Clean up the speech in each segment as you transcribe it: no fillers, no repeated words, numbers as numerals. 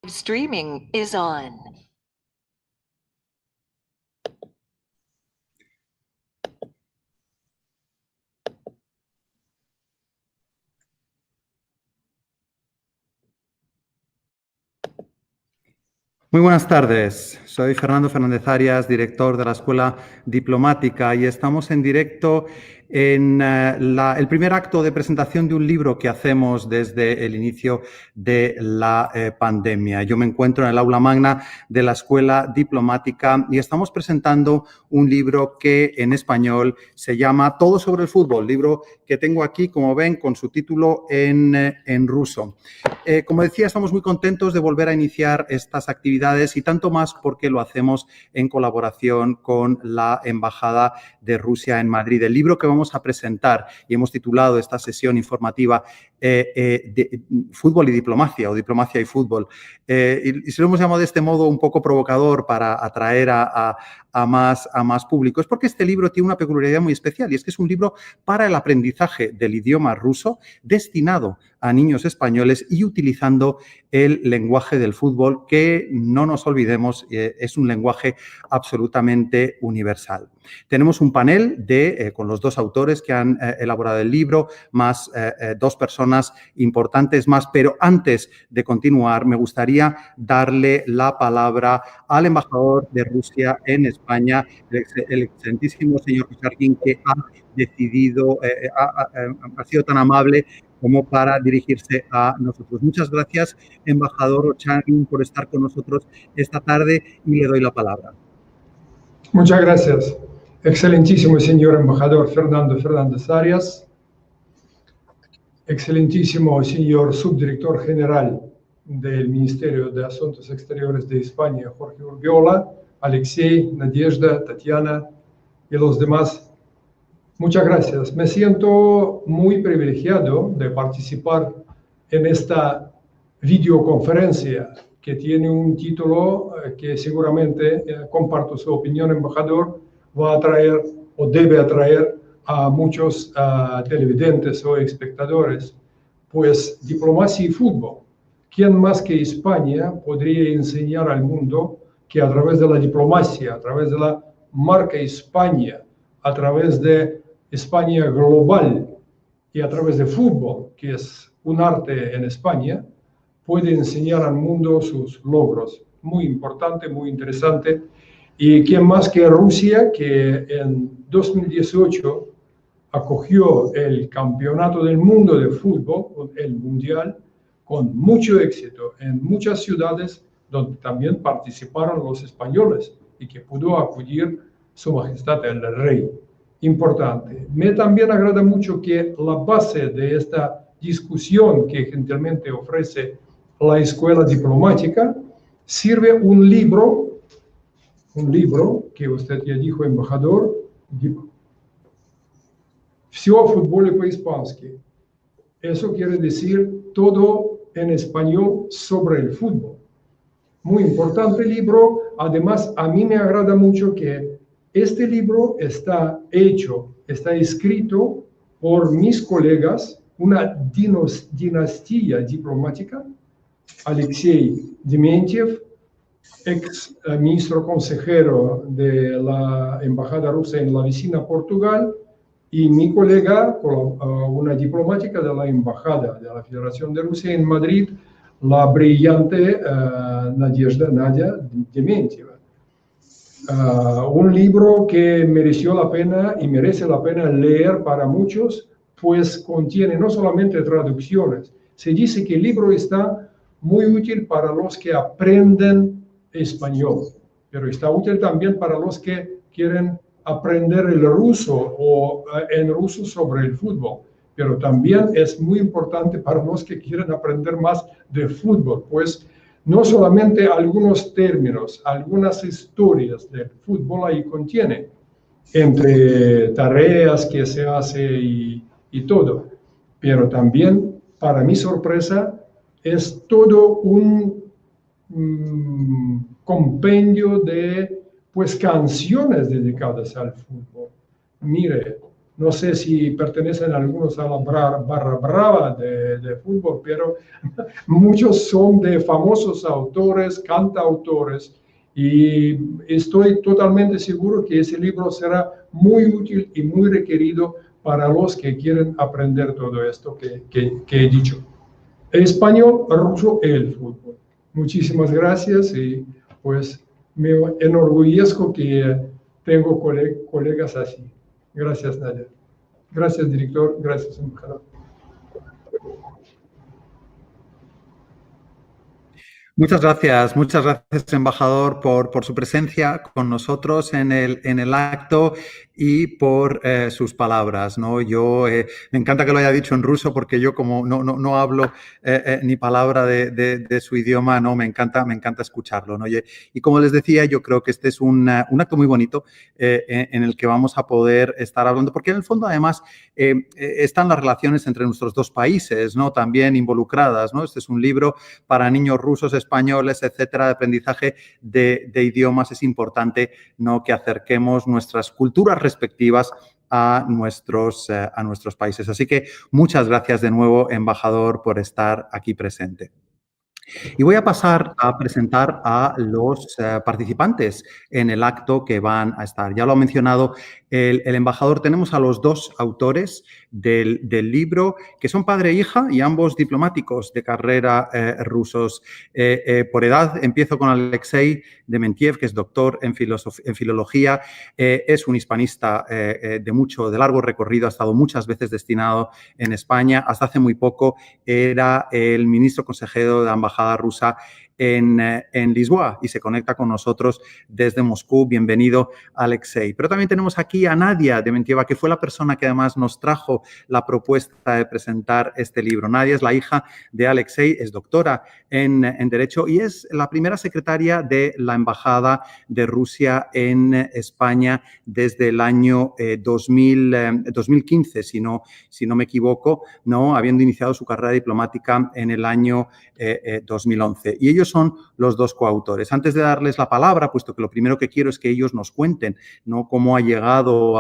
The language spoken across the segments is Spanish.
Streaming is on. Muy buenas tardes, soy Fernando Fernández Arias, director de la Escuela Diplomática, y estamos en directo en el primer acto de presentación de un libro que hacemos desde el inicio de la pandemia. Yo me encuentro en el aula magna de la Escuela Diplomática y estamos presentando un libro que en español se llama Todo sobre el fútbol, libro que tengo aquí, como ven, con su título en ruso. Como decía, estamos muy contentos de volver a iniciar estas actividades y tanto más porque lo hacemos en colaboración con la Embajada de Rusia en Madrid. El libro que vamos a presentar, y hemos titulado esta sesión informativa de Fútbol y Diplomacia, o Diplomacia y Fútbol, y se lo hemos llamado de este modo un poco provocador para atraer a más público, es porque este libro tiene una peculiaridad muy especial y es que es un libro para el aprendizaje del idioma ruso destinado a niños españoles y utilizando el lenguaje del fútbol, que no nos olvidemos, es un lenguaje absolutamente universal. Tenemos un panel con los dos autores que han elaborado el libro, más dos personas importantes más, pero antes de continuar me gustaría darle la palabra al embajador de Rusia en España, el excelentísimo señor Kucharkin, que ha decidido, ha sido tan amable como para dirigirse a nosotros. Muchas gracias, embajador Kucharkin, por estar con nosotros esta tarde y le doy la palabra. Muchas gracias. Excelentísimo señor embajador Fernando Fernández Arias, excelentísimo señor subdirector general del Ministerio de Asuntos Exteriores de España, Jorge Urbiola, Alexei, Nadezhda, Tatiana y los demás. Muchas gracias. Me siento muy privilegiado de participar en esta videoconferencia que tiene un título que seguramente, comparto su opinión, embajador, va a atraer o debe atraer a muchos televidentes o espectadores. Pues diplomacia y fútbol. ¿Quién más que España podría enseñar al mundo que a través de la diplomacia, a través de la marca España, a través de España global y a través de fútbol, que es un arte en España, puede enseñar al mundo sus logros? Muy importante, muy interesante. ¿Y quién más que Rusia, que en 2018 acogió el Campeonato del Mundo de Fútbol, el Mundial, con mucho éxito en muchas ciudades donde también participaron los españoles y que pudo acudir Su Majestad el Rey? Importante. Me también agrada mucho que la base de esta discusión que gentilmente ofrece la Escuela Diplomática sirve un libro que usted ya dijo, embajador, «Все о футболе по-испански». Eso quiere decir todo en español sobre el fútbol. Muy importante libro. Además, a mí me agrada mucho que este libro está escrito por mis colegas, una dinastía diplomática, Alexei Dementiev, ex ministro consejero de la Embajada Rusa en la vecina Portugal, y mi colega, una diplomática de la Embajada de la Federación de Rusia en Madrid, la brillante Nadia Dementьева. Un libro que mereció la pena y merece la pena leer para muchos, pues contiene no solamente traducciones. Se dice que el libro está muy útil para los que aprenden español, pero está útil también para los que quieren aprender el ruso o en ruso sobre el fútbol. Pero también es muy importante para los que quieren aprender más de fútbol, pues no solamente algunos términos, algunas historias del fútbol ahí contiene, entre tareas que se hace y todo, pero también, para mi sorpresa, es todo un compendio de pues canciones dedicadas al fútbol. Mire, no sé si pertenecen algunos a la barra brava de fútbol, pero muchos son de famosos autores, cantautores, y estoy totalmente seguro que ese libro será muy útil y muy requerido para los que quieren aprender todo esto que he dicho. Español, ruso y el fútbol. Muchísimas gracias y pues me enorgullezco que tengo colegas así. Gracias, Nadia. Gracias, director. Gracias, embajador. Muchas gracias, embajador, por su presencia con nosotros en el acto y por sus palabras, ¿no? Yo me encanta que lo haya dicho en ruso porque yo como no hablo ni palabra de su idioma, no me encanta escucharlo, ¿no? Y como les decía, yo creo que este es un acto muy bonito en el que vamos a poder estar hablando, porque en el fondo además están las relaciones entre nuestros dos países, ¿no? También involucradas, ¿no? Este es un libro para niños rusos, españoles, etcétera, de aprendizaje de idiomas. Es importante, ¿no?, que acerquemos nuestras culturas respectivas a nuestros países. Así que muchas gracias de nuevo, embajador, por estar aquí presente. Y voy a pasar a presentar a los participantes en el acto que van a estar. Ya lo ha mencionado el embajador. Tenemos a los dos autores del libro, que son padre e hija y ambos diplomáticos de carrera rusos. Por edad, empiezo con Alexei Dementiev, que es doctor en filología. Es un hispanista de largo recorrido, ha estado muchas veces destinado en España. Hasta hace muy poco era el ministro consejero de la embajada rusa en Lisboa y se conecta con nosotros desde Moscú. Bienvenido, Alexei. Pero también tenemos aquí a Nadia Dementieva, que fue la persona que además nos trajo la propuesta de presentar este libro. Nadia es la hija de Alexei, es doctora en Derecho y es la primera secretaria de la Embajada de Rusia en España desde el año 2015, si no me equivoco, ¿no?, habiendo iniciado su carrera diplomática en el año 2011. Y ellos son los dos coautores. Antes de darles la palabra, puesto que lo primero que quiero es que ellos nos cuenten, ¿no?, cómo han llegado,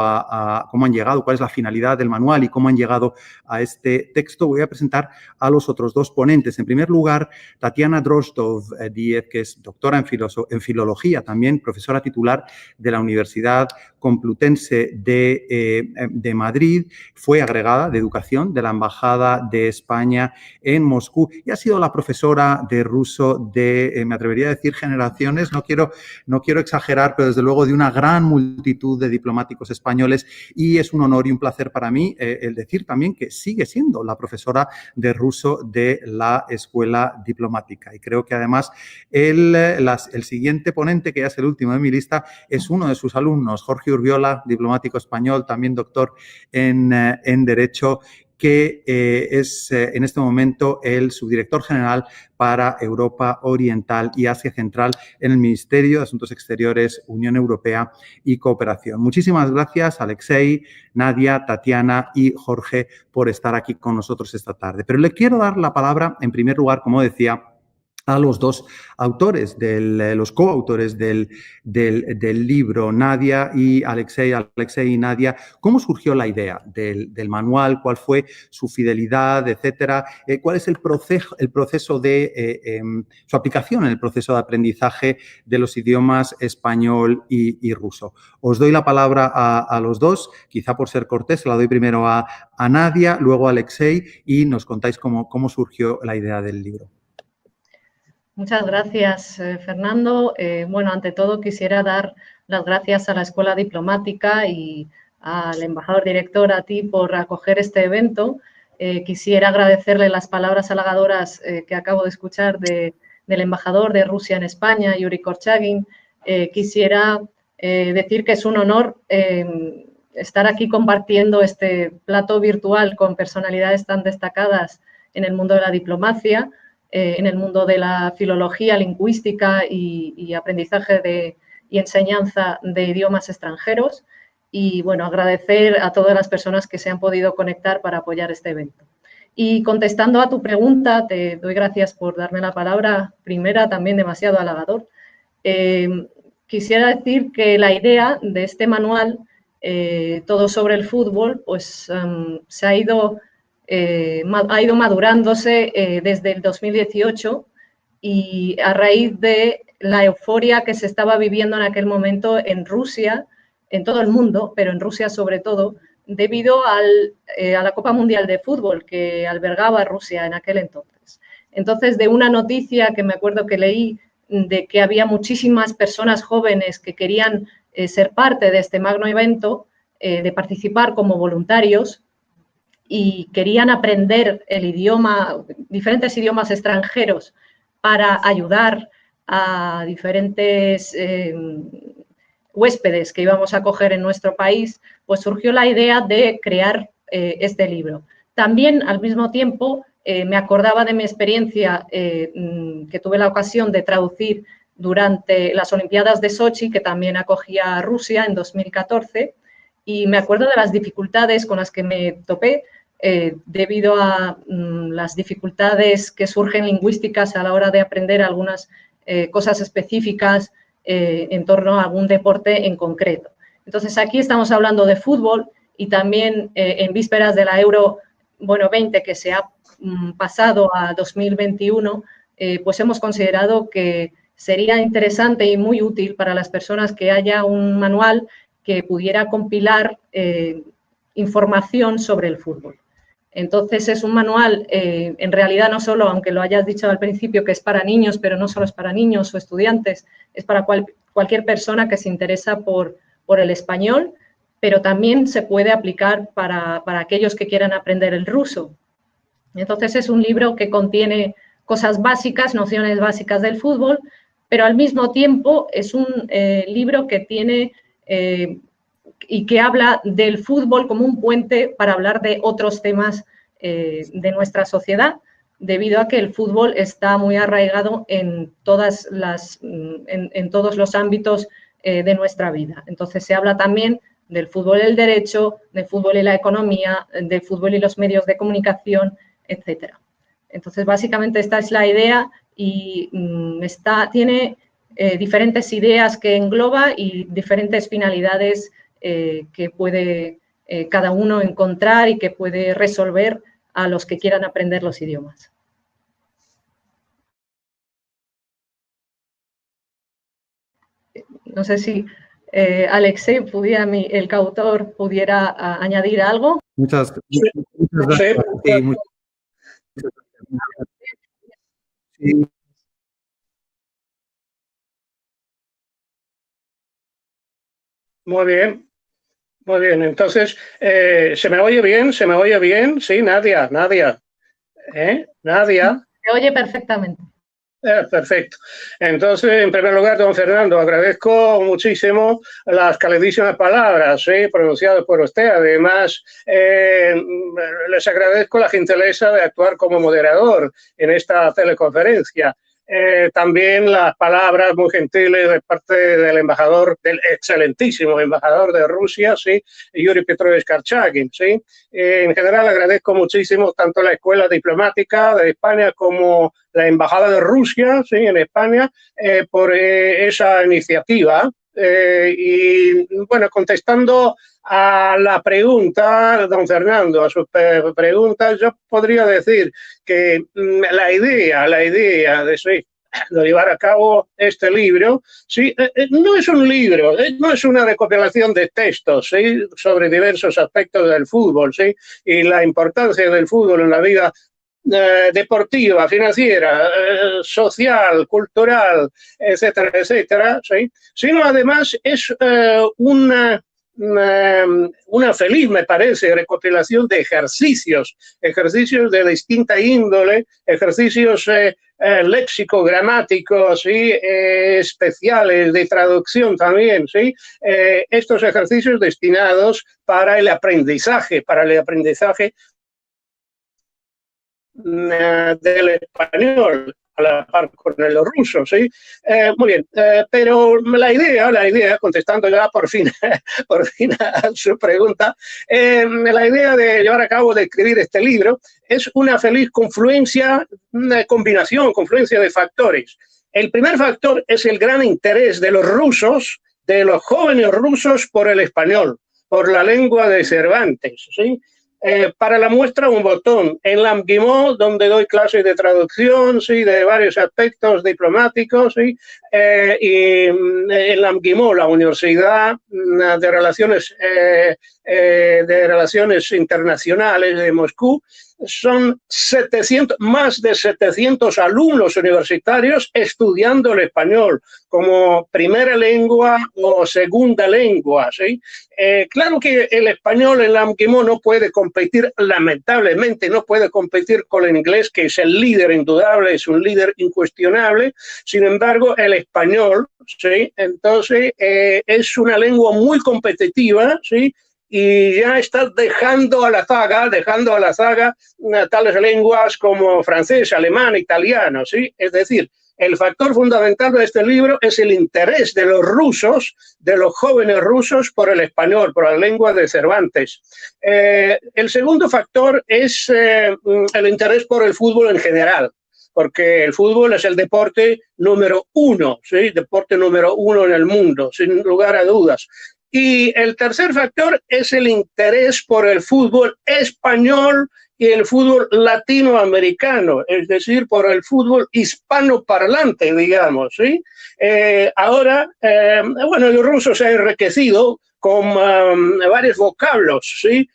cuál es la finalidad del manual y cómo han llegado a este texto, voy a presentar a los otros dos ponentes. En primer lugar, Tatiana Drozdov-Díez, que es doctora en filología, también profesora titular de la Universidad Complutense de Madrid, fue agregada de Educación de la Embajada de España en Moscú y ha sido la profesora de ruso de, me atrevería a decir, generaciones, no quiero exagerar, pero desde luego de una gran multitud de diplomáticos españoles, y es un honor y un placer para mí el decir también que sigue siendo la profesora de ruso de la Escuela Diplomática. Y creo que además el siguiente ponente, que ya es el último de mi lista, es uno de sus alumnos, Jorge Urbiola, diplomático español, también doctor en Derecho, que es en este momento el subdirector general para Europa Oriental y Asia Central en el Ministerio de Asuntos Exteriores, Unión Europea y Cooperación. Muchísimas gracias, Alexei, Nadia, Tatiana y Jorge, por estar aquí con nosotros esta tarde. Pero le quiero dar la palabra, en primer lugar, como decía, a los dos autores, los coautores del libro, Nadia y Alexei. Alexei y Nadia, ¿cómo surgió la idea del manual? ¿Cuál fue su fidelidad, etcétera? ¿Cuál es el proceso de su aplicación en el proceso de aprendizaje de los idiomas español y ruso? Os doy la palabra a los dos, quizá por ser cortés, se la doy primero a Nadia, luego a Alexei, y nos contáis cómo surgió la idea del libro. Muchas gracias, Fernando. Bueno, ante todo quisiera dar las gracias a la Escuela Diplomática y al embajador director, a ti, por acoger este evento. Quisiera agradecerle las palabras halagadoras que acabo de escuchar del embajador de Rusia en España, Yuri Korchagin. Quisiera decir que es un honor estar aquí compartiendo este plato virtual con personalidades tan destacadas en el mundo de la diplomacia, en el mundo de la filología, lingüística y aprendizaje y enseñanza de idiomas extranjeros. Y, bueno, agradecer a todas las personas que se han podido conectar para apoyar este evento. Y contestando a tu pregunta, te doy gracias por darme la palabra, primera, también demasiado halagador. Quisiera decir que la idea de este manual todo sobre el fútbol, pues se ha ido madurándose desde el 2018 y a raíz de la euforia que se estaba viviendo en aquel momento en Rusia, en todo el mundo, pero en Rusia sobre todo, debido a la Copa Mundial de Fútbol que albergaba Rusia en aquel entonces. Entonces, de una noticia que me acuerdo que leí de que había muchísimas personas jóvenes que querían ser parte de este magno evento, de participar como voluntarios y querían aprender el idioma, diferentes idiomas extranjeros para ayudar a diferentes huéspedes que íbamos a acoger en nuestro país, pues surgió la idea de crear este libro. También, al mismo tiempo, me acordaba de mi experiencia que tuve la ocasión de traducir durante las Olimpiadas de Sochi, que también acogía a Rusia en 2014, y me acuerdo de las dificultades con las que me topé debido a las dificultades que surgen lingüísticas a la hora de aprender algunas cosas específicas en torno a algún deporte en concreto. Entonces, aquí estamos hablando de fútbol y también en vísperas de la Euro 20, que se ha pasado a 2021, pues hemos considerado que sería interesante y muy útil para las personas que haya un manual que pudiera compilar información sobre el fútbol. Entonces, es un manual, en realidad no solo, aunque lo hayas dicho al principio, que es para niños, pero no solo es para niños o estudiantes, es para cualquier persona que se interesa por el español, pero también se puede aplicar para aquellos que quieran aprender el ruso. Entonces, es un libro que contiene cosas básicas, nociones básicas del fútbol, pero al mismo tiempo es un libro que tiene y que habla del fútbol como un puente para hablar de otros temas de nuestra sociedad, debido a que el fútbol está muy arraigado en todos los ámbitos de nuestra vida. Entonces, se habla también del fútbol y el derecho, del fútbol y la economía, del fútbol y los medios de comunicación, etcétera. Entonces, básicamente esta es la idea y tiene diferentes ideas que engloba y diferentes finalidades que puede cada uno encontrar y que puede resolver a los que quieran aprender los idiomas. No sé si Alexei, el coautor, pudiera añadir algo. Muchas gracias. Sí. Muy bien. Muy bien, entonces, ¿se me oye bien? ¿Se me oye bien? Sí, Nadia. Nadia. Se oye perfectamente. Perfecto. Entonces, en primer lugar, don Fernando, agradezco muchísimo las calidísimas palabras pronunciadas por usted. Además, les agradezco la gentileza de actuar como moderador en esta teleconferencia. También las palabras muy gentiles de parte del embajador, del excelentísimo embajador de Rusia, Yuri Petrovich Karchagin. En general, agradezco muchísimo tanto la Escuela Diplomática de España como la Embajada de Rusia en España por esa iniciativa. Y bueno, contestando a la pregunta, don Fernando, a su pregunta, yo podría decir que la idea de llevar a cabo este libro, no es un libro, no es una recopilación de textos sobre diversos aspectos del fútbol y la importancia del fútbol en la vida deportiva, financiera, social, cultural, etcétera, etcétera, sino además es una feliz, me parece, recopilación de ejercicios de distinta índole, ejercicios léxico-gramáticos especiales de traducción también, estos ejercicios destinados para el aprendizaje del español a la par con el ruso, muy bien, pero la idea, contestando ya por fin a su pregunta, la idea de llevar a cabo, de escribir este libro, es una feliz confluencia de factores. El primer factor es el gran interés de los rusos, de los jóvenes rusos por el español. por la lengua de Cervantes, ¿sí? Para la muestra un botón. En l'Amguimó, donde doy clases de traducción, ¿sí? De varios aspectos diplomáticos, ¿sí? Y en l'Amguimó, la Universidad de Relaciones Internacionales de Moscú, son más de 700 alumnos universitarios estudiando el español como primera lengua o segunda lengua, ¿sí? Claro que el español en l'Amguimó no puede competir, lamentablemente, no puede competir con el inglés, que es el líder indudable, es un líder incuestionable. Sin embargo, el español, ¿sí? Entonces, es una lengua muy competitiva, ¿sí? Y ya está dejando a la zaga tales lenguas como francés, alemán, italiano, ¿sí? Es decir, el factor fundamental de este libro es el interés de los rusos, de los jóvenes rusos, por el español, por la lengua de Cervantes. El segundo factor es el interés por el fútbol en general, porque el fútbol es el deporte número uno, ¿sí? Deporte número uno en el mundo, sin lugar a dudas. Y el tercer factor es el interés por el fútbol español y el fútbol latinoamericano, es decir, por el fútbol hispanoparlante, digamos, ¿sí? Ahora, bueno, el ruso se ha enriquecido con varios vocablos, ¿sí?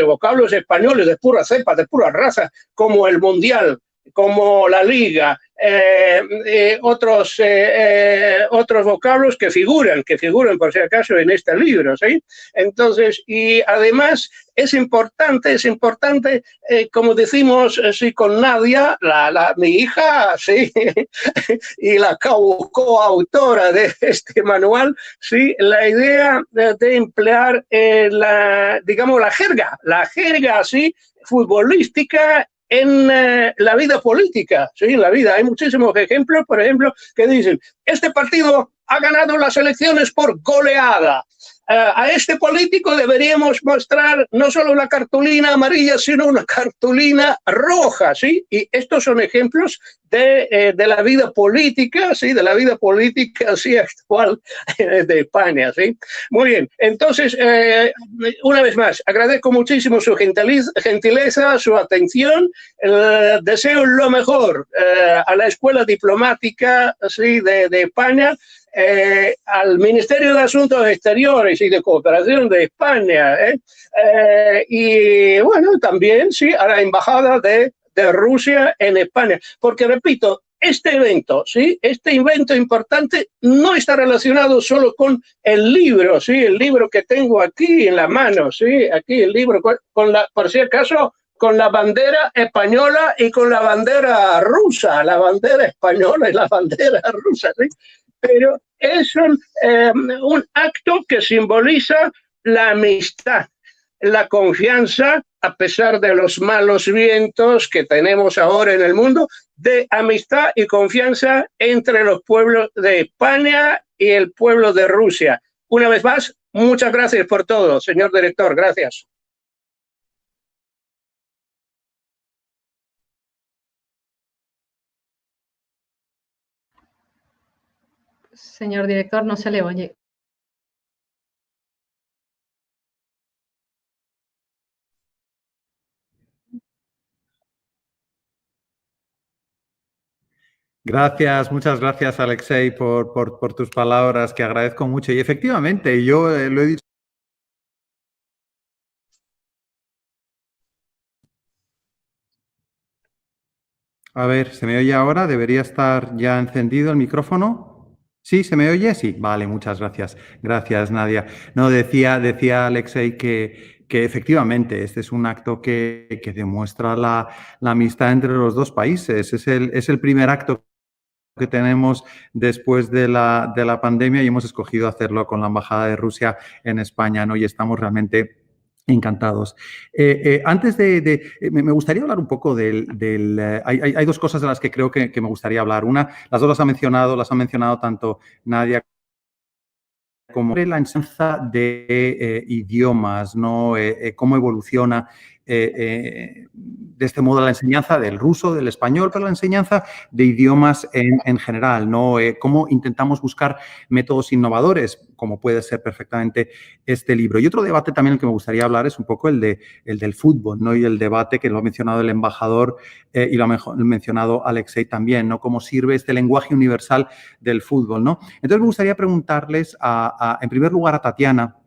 Vocablos españoles de pura cepa, de pura raza, como el mundial, como la liga, otros vocablos que figuran por si acaso en este libro, ¿sí? Entonces, y además es importante, como decimos, sí, con Nadia, mi hija, sí, y la coautora de este manual, sí, la idea de emplear digamos, la jerga, sí, futbolística en la vida política, ¿sí? En la vida hay muchísimos ejemplos, por ejemplo, que dicen, este partido ha ganado las elecciones por goleada. A este político deberíamos mostrar no solo una cartulina amarilla, sino una cartulina roja, ¿sí? Y estos son ejemplos de la vida política, ¿sí? De la vida política, sí, actual de España, ¿sí? Muy bien, entonces, una vez más, agradezco muchísimo su gentileza, su atención, deseo lo mejor a la Escuela Diplomática, ¿sí? de España, al Ministerio de Asuntos Exteriores y de Cooperación de España, y bueno, también, sí, a la Embajada de Rusia en España, porque repito, este evento importante no está relacionado solo con el libro, ¿sí? El libro que tengo aquí en la mano, ¿sí? Aquí el libro, por si acaso, con la bandera española y con la bandera rusa, la bandera española y la bandera rusa, ¿sí? Pero es un acto que simboliza la amistad, la confianza, a pesar de los malos vientos que tenemos ahora en el mundo, de amistad y confianza entre los pueblos de España y el pueblo de Rusia. Una vez más, muchas gracias por todo, señor director. Gracias. Señor director, no se le oye. Gracias, muchas gracias, Alexei, por tus palabras, que agradezco mucho. Y efectivamente, yo lo he dicho. A ver, ¿se me oye ahora? ¿Debería estar ya encendido el micrófono? ¿Sí? ¿Se me oye? Sí. Vale, muchas gracias. Gracias, Nadia. No, decía Alexei que efectivamente este es un acto que demuestra la amistad entre los dos países. Es el primer acto que tenemos después de la pandemia y hemos escogido hacerlo con la Embajada de Rusia en España, ¿no? Y estamos realmente encantados. Antes me gustaría hablar un poco hay dos cosas de las que creo que me gustaría hablar. Las dos las ha mencionado tanto Nadia como la enseñanza de idiomas, ¿no? Cómo evoluciona de este modo la enseñanza del ruso, del español, pero la enseñanza de idiomas en general, ¿no? Cómo intentamos buscar métodos innovadores, como puede ser perfectamente este libro. Y otro debate también el que me gustaría hablar es un poco el del fútbol, ¿no? Y el debate que lo ha mencionado el embajador y lo ha mencionado Alexei también, ¿no? Cómo sirve este lenguaje universal del fútbol, ¿no? Entonces me gustaría preguntarles en primer lugar a Tatiana,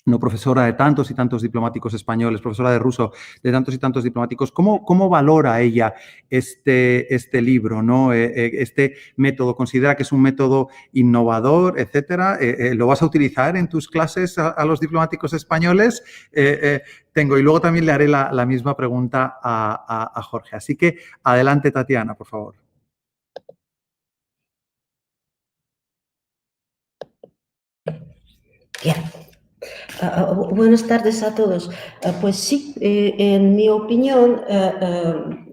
no profesora de tantos y tantos diplomáticos españoles, profesora de ruso de tantos y tantos diplomáticos, ¿cómo valora ella este libro, ¿no? Este método? ¿Considera que es un método innovador, etcétera? ¿Lo vas a utilizar en tus clases a los diplomáticos españoles? Y luego también le haré la misma pregunta a Jorge. Así que adelante, Tatiana, por favor. Bien. Buenas tardes a todos. Pues sí, en mi opinión,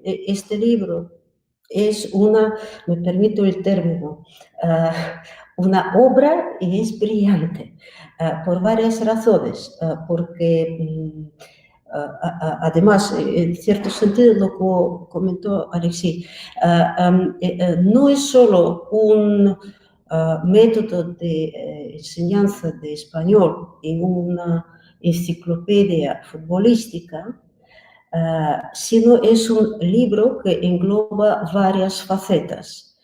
este libro es me permito el término, una obra y es brillante, por varias razones, porque además, en cierto sentido, lo que comentó Alexei, no es solo un método de enseñanza de español en una enciclopedia futbolística, sino es un libro que engloba varias facetas.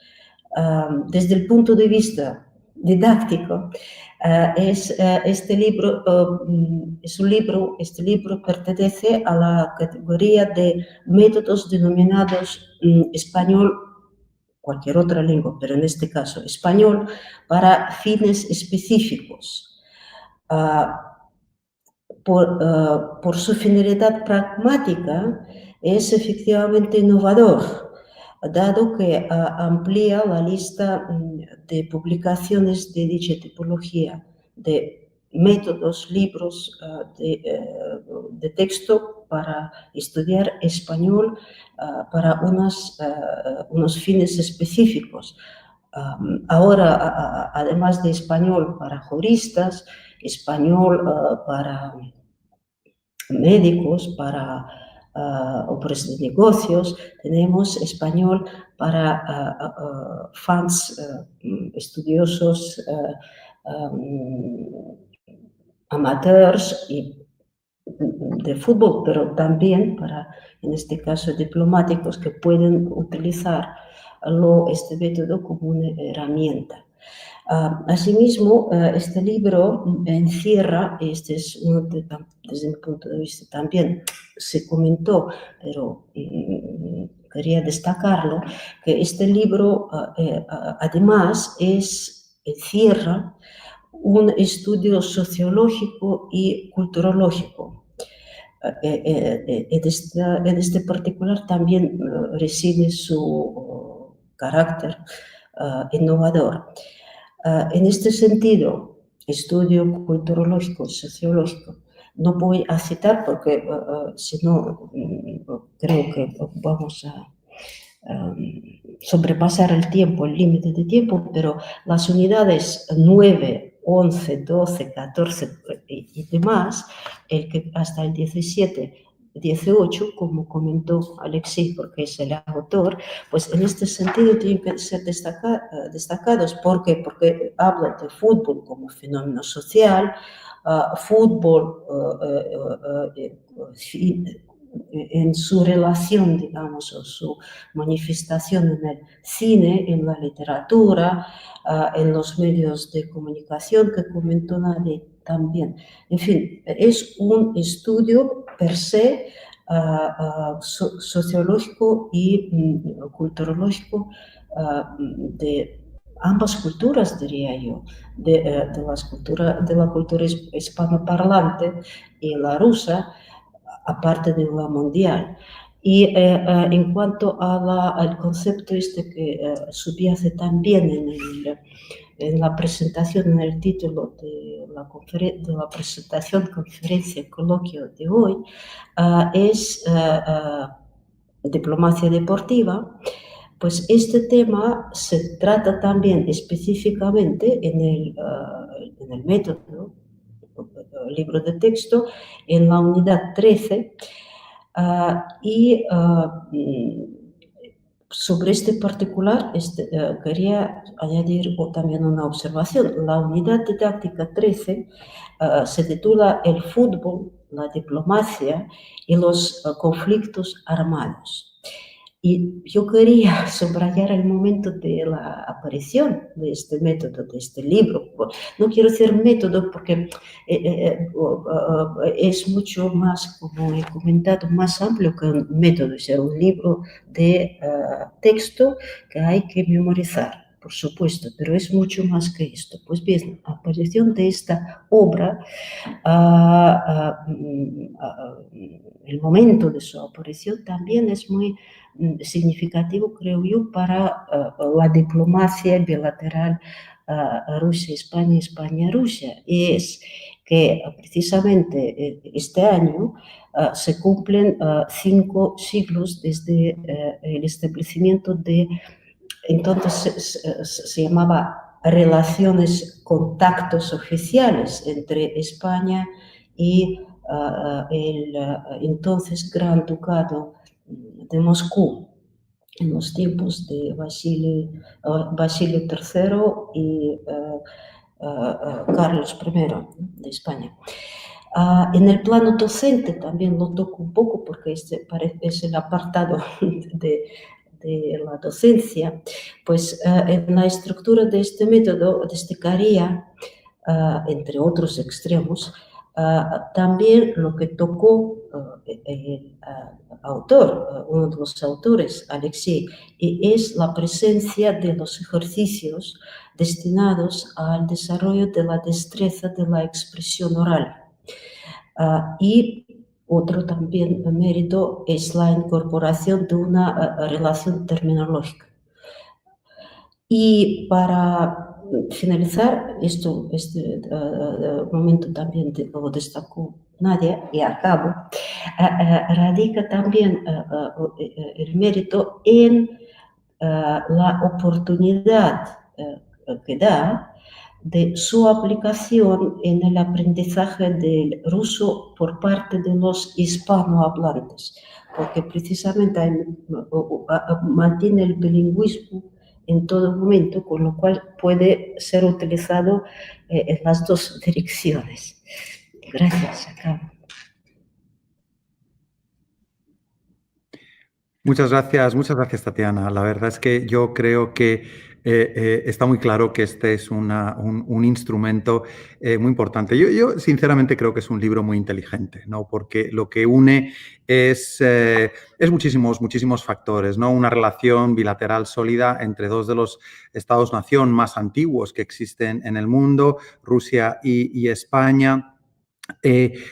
Desde el punto de vista didáctico, este libro pertenece a la categoría de métodos denominados español, cualquier otra lengua, pero en este caso español, para fines específicos. Por su finalidad pragmática, es efectivamente innovador, dado que amplía la lista de publicaciones de dicha tipología, de métodos, libros de texto para estudiar español para unos fines específicos. Ahora, además de español para juristas, español para médicos, para hombres de negocios, tenemos español para fans, estudiosos, amateurs y de fútbol, pero también para, en este caso, diplomáticos que pueden utilizar este método como una herramienta. Asimismo, este libro encierra, desde mi punto de vista también se comentó, pero quería destacarlo, que este libro además encierra un estudio sociológico y culturológico. En este particular también reside su carácter innovador. En este sentido, estudio culturológico y sociológico, no voy a citar porque si no creo que vamos a sobrepasar el límite de tiempo, pero las unidades 9, 11, 12, 14 y demás, hasta el 17, 18, como comentó Alexei, porque es el autor, pues en este sentido tienen que ser destacados. ¿Por qué? Porque hablan de fútbol como fenómeno social, fútbol en su relación, digamos, o su manifestación en el cine, en la literatura, en los medios de comunicación que comentó Nadie también. En fin, es un estudio per se sociológico y culturológico de ambas culturas, diría yo, de la cultura hispanoparlante y la rusa, aparte de la mundial. Y en cuanto al concepto que subyace también en la presentación, en el título de la presentación, conferencia, coloquio de hoy, es diplomacia deportiva. Pues este tema se trata también específicamente en el método, libro de texto, en la unidad 13, Sobre este particular, quería añadir también una observación. La unidad didáctica 13 se titula El fútbol, la diplomacia y los conflictos armados. Y yo quería subrayar el momento de la aparición de este método, de este libro. No quiero decir método porque es mucho más, como he comentado, más amplio que un método, o sea, un libro de texto que hay que memorizar, por supuesto, pero es mucho más que esto. Pues bien, la aparición de esta obra, el momento de su aparición también es muy significativo, creo yo, para la diplomacia bilateral Rusia-España, España-Rusia. Y es que precisamente este año se cumplen 5 siglos desde el establecimiento de, entonces se llamaba relaciones, contactos oficiales entre España y el entonces Gran Ducado de Moscú, en los tiempos de Basilio III y Carlos I de España. En el plano docente también lo toco un poco porque es el apartado de la docencia. Pues en la estructura de este método destacaría, entre otros extremos, también lo que tocó el autor, uno de los autores, Alexei, y es la presencia de los ejercicios destinados al desarrollo de la destreza de la expresión oral. Y otro también mérito es la incorporación de una relación terminológica. Y para finalizar, este momento también lo destacó Nadia, y acabo, radica también el mérito en la oportunidad que da de su aplicación en el aprendizaje del ruso por parte de los hispanohablantes, porque precisamente mantiene el bilingüismo en todo momento, con lo cual puede ser utilizado en las dos direcciones. Gracias, acabo. Muchas gracias, Tatiana. La verdad es que yo creo que está muy claro que este es un instrumento muy importante. Yo sinceramente creo que es un libro muy inteligente, ¿no? Porque lo que une es muchísimos factores, ¿no? Una relación bilateral sólida entre dos de los estados-nación más antiguos que existen en el mundo, Rusia y España.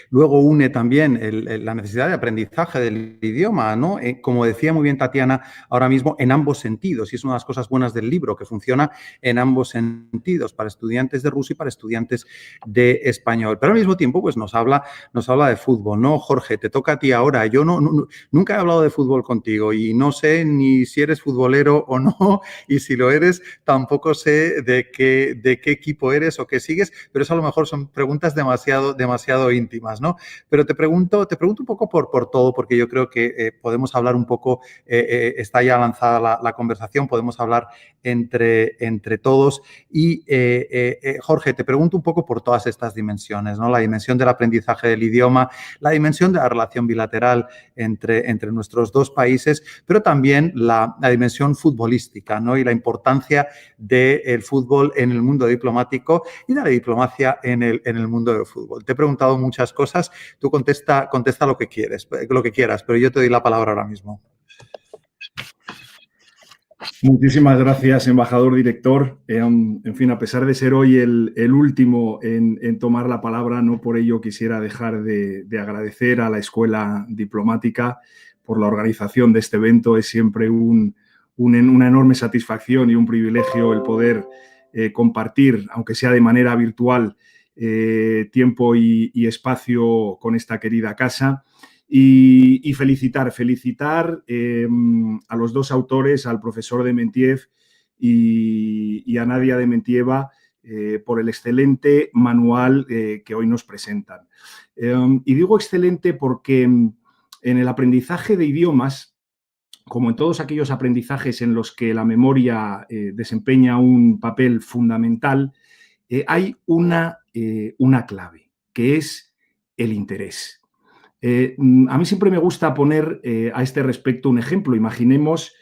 Luego une también la necesidad de aprendizaje del idioma, ¿no? Como decía muy bien Tatiana, ahora mismo en ambos sentidos, y es una de las cosas buenas del libro, que funciona en ambos sentidos, para estudiantes de ruso y para estudiantes de español. Pero al mismo tiempo, pues nos habla de fútbol, ¿no? Jorge, te toca a ti ahora. Yo nunca he hablado de fútbol contigo y no sé ni si eres futbolero o no, y si lo eres, tampoco sé de qué equipo eres o qué sigues, pero eso a lo mejor son preguntas demasiado íntimas, ¿no? Pero te pregunto un poco por todo, porque yo creo que podemos hablar un poco, está ya lanzada la conversación, podemos hablar entre todos y Jorge, te pregunto un poco por todas estas dimensiones, ¿no? La dimensión del aprendizaje del idioma, la dimensión de la relación bilateral entre nuestros dos países, pero también la dimensión futbolística, ¿no? Y la importancia del fútbol en el mundo diplomático y de la diplomacia en el mundo del fútbol. Te he preguntado muchas cosas, tú contesta lo que quieras, pero yo te doy la palabra ahora mismo. Muchísimas gracias, embajador director. En fin, a pesar de ser hoy el último en tomar la palabra, no por ello quisiera dejar de agradecer a la Escuela Diplomática por la organización de este evento. Es siempre una enorme satisfacción y un privilegio el poder compartir, aunque sea de manera virtual, tiempo y espacio con esta querida casa. Y felicitar a los dos autores, al profesor Dementiev y a Nadia Dementieva, por el excelente manual que hoy nos presentan. Y digo excelente porque en el aprendizaje de idiomas, como en todos aquellos aprendizajes en los que la memoria desempeña un papel fundamental, hay una clave, que es el interés. A mí siempre me gusta poner a este respecto un ejemplo. Imaginemos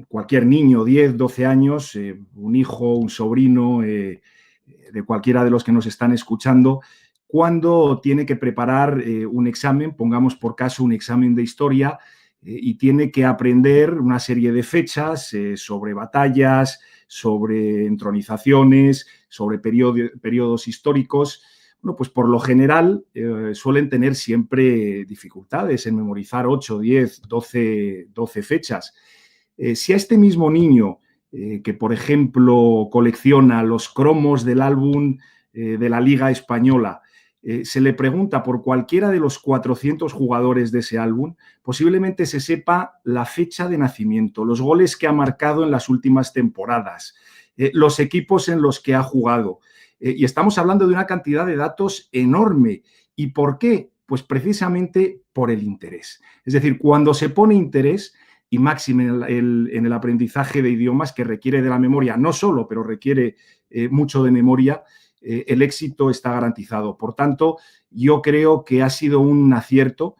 cualquier niño, 10, 12 años, un hijo, un sobrino, de cualquiera de los que nos están escuchando, cuando tiene que preparar un examen, pongamos por caso un examen de historia, y tiene que aprender una serie de fechas sobre batallas, sobre entronizaciones, sobre periodos históricos. Bueno, pues por lo general suelen tener siempre dificultades en memorizar 8, 10, 12 fechas. Si a este mismo niño que, por ejemplo, colecciona los cromos del álbum de la Liga Española, se le pregunta por cualquiera de los 400 jugadores de ese álbum, posiblemente se sepa la fecha de nacimiento, los goles que ha marcado en las últimas temporadas, los equipos en los que ha jugado. Y estamos hablando de una cantidad de datos enorme. ¿Y por qué? Pues precisamente por el interés. Es decir, cuando se pone interés, y máxime en el aprendizaje de idiomas, que requiere de la memoria, no solo, pero requiere mucho de memoria, el éxito está garantizado. Por tanto, yo creo que ha sido un acierto.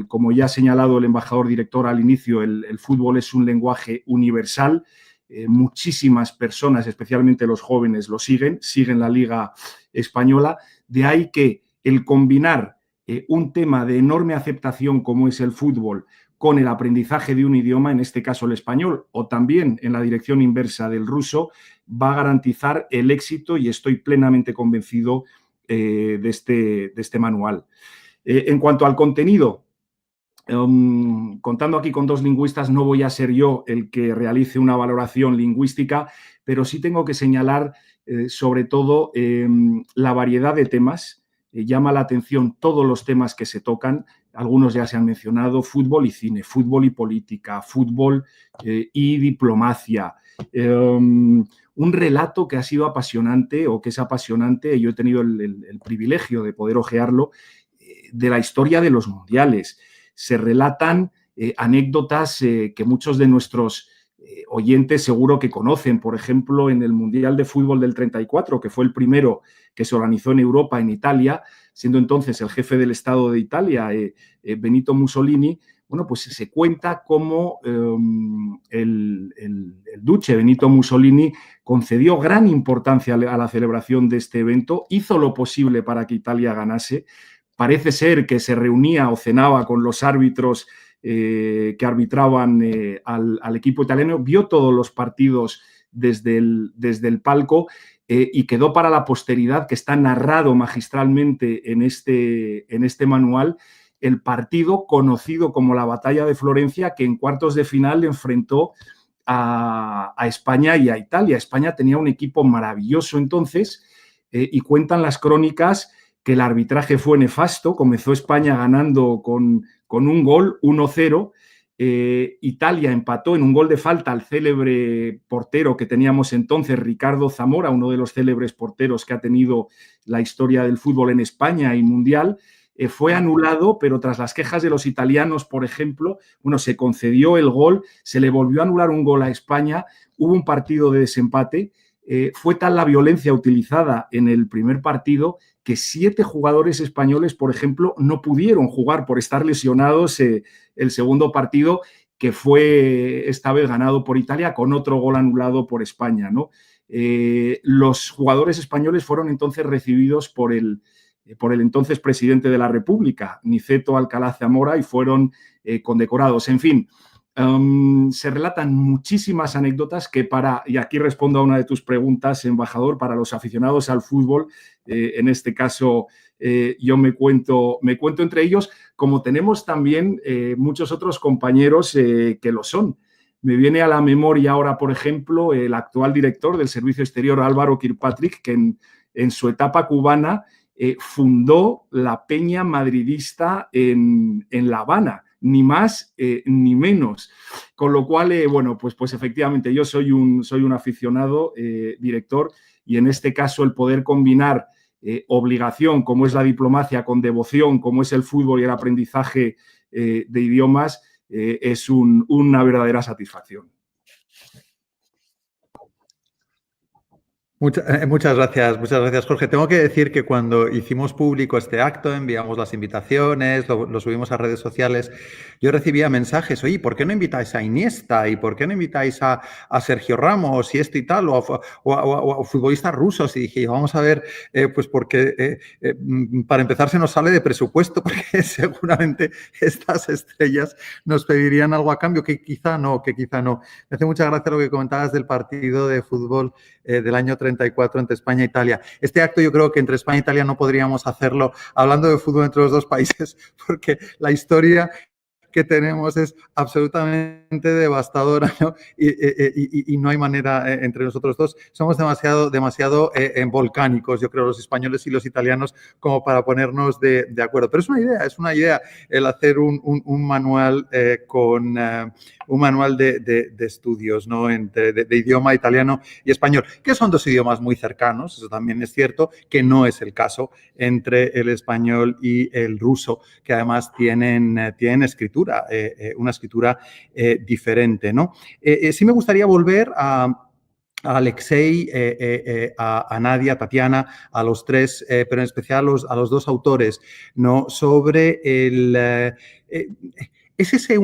Como ya ha señalado el embajador director al inicio, el fútbol es un lenguaje universal. Muchísimas personas, especialmente los jóvenes, lo siguen la Liga Española. De ahí que el combinar un tema de enorme aceptación como es el fútbol con el aprendizaje de un idioma, en este caso el español, o también en la dirección inversa del ruso, va a garantizar el éxito, y estoy plenamente convencido de este manual. En cuanto al contenido, contando aquí con dos lingüistas, no voy a ser yo el que realice una valoración lingüística, pero sí tengo que señalar sobre todo la variedad de temas. Llama la atención todos los temas que se tocan. Algunos ya se han mencionado: fútbol y cine, fútbol y política, fútbol y diplomacia. Un relato que ha sido apasionante, o que es apasionante, yo he tenido el privilegio de poder hojearlo, de la historia de los mundiales. Se relatan anécdotas que muchos de nuestros oyentes seguro que conocen. Por ejemplo, en el Mundial de Fútbol del 34, que fue el primero que se organizó en Europa, en Italia, siendo entonces el jefe del Estado de Italia, Benito Mussolini, bueno, pues se cuenta cómo el duce Benito Mussolini concedió gran importancia a la celebración de este evento, hizo lo posible para que Italia ganase. Parece ser que se reunía o cenaba con los árbitros que arbitraban al equipo italiano, vio todos los partidos desde el palco, y quedó para la posteridad, que está narrado magistralmente en este manual, el partido conocido como la Batalla de Florencia, que en cuartos de final enfrentó a España y a Italia. España tenía un equipo maravilloso entonces, y cuentan las crónicas que el arbitraje fue nefasto. Comenzó España ganando con un gol, 1-0. Italia empató en un gol de falta al célebre portero que teníamos entonces, Ricardo Zamora, uno de los célebres porteros que ha tenido la historia del fútbol en España y mundial. Fue anulado, pero tras las quejas de los italianos, por ejemplo, bueno, se concedió el gol, se le volvió a anular un gol a España, hubo un partido de desempate. Fue tal la violencia utilizada en el primer partido que 7 jugadores españoles, por ejemplo, no pudieron jugar por estar lesionados el segundo partido, que fue esta vez ganado por Italia con otro gol anulado por España, ¿no? Los jugadores españoles fueron entonces recibidos por el entonces presidente de la República, Niceto Alcalá Zamora, y fueron condecorados. En fin, se relatan muchísimas anécdotas que y aquí respondo a una de tus preguntas, embajador, para los aficionados al fútbol, en este caso yo me cuento entre ellos, como tenemos también muchos otros compañeros que lo son. Me viene a la memoria ahora, por ejemplo, el actual director del Servicio Exterior, Álvaro Kirkpatrick, que en su etapa cubana fundó la Peña Madridista en La Habana, ni más ni menos. Con lo cual, bueno, pues efectivamente yo soy un aficionado, director, y en este caso el poder combinar obligación, como es la diplomacia, con devoción, como es el fútbol y el aprendizaje de idiomas, es una verdadera satisfacción. Muchas gracias, Jorge. Tengo que decir que cuando hicimos público este acto, enviamos las invitaciones, lo subimos a redes sociales, yo recibía mensajes, oye, ¿por qué no invitáis a Iniesta? ¿Y por qué no invitáis a Sergio Ramos y esto y tal? O a futbolistas rusos. Y dije, vamos a ver, pues porque para empezar se nos sale de presupuesto, porque seguramente estas estrellas nos pedirían algo a cambio, que quizá no. Me hace mucha gracia lo que comentabas del partido de fútbol del año 34 entre España e Italia. Este acto yo creo que entre España e Italia no podríamos hacerlo hablando de fútbol entre los dos países, porque la historia que tenemos es absolutamente devastadora, ¿no? Y no hay manera entre nosotros dos. Somos demasiado volcánicos, yo creo, los españoles y los italianos, como para ponernos de acuerdo. Pero es una idea el hacer un manual un manual de estudios, ¿no? de idioma italiano y español, que son dos idiomas muy cercanos, eso también es cierto, que no es el caso entre el español y el ruso, que además tienen escritura, una escritura diferente, ¿no? Sí me gustaría volver a Alexei, a Nadia, a Tatiana, a los tres, pero en especial a los dos autores, ¿no? Sobre ¿es ese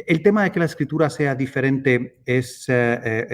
el tema de que la escritura sea diferente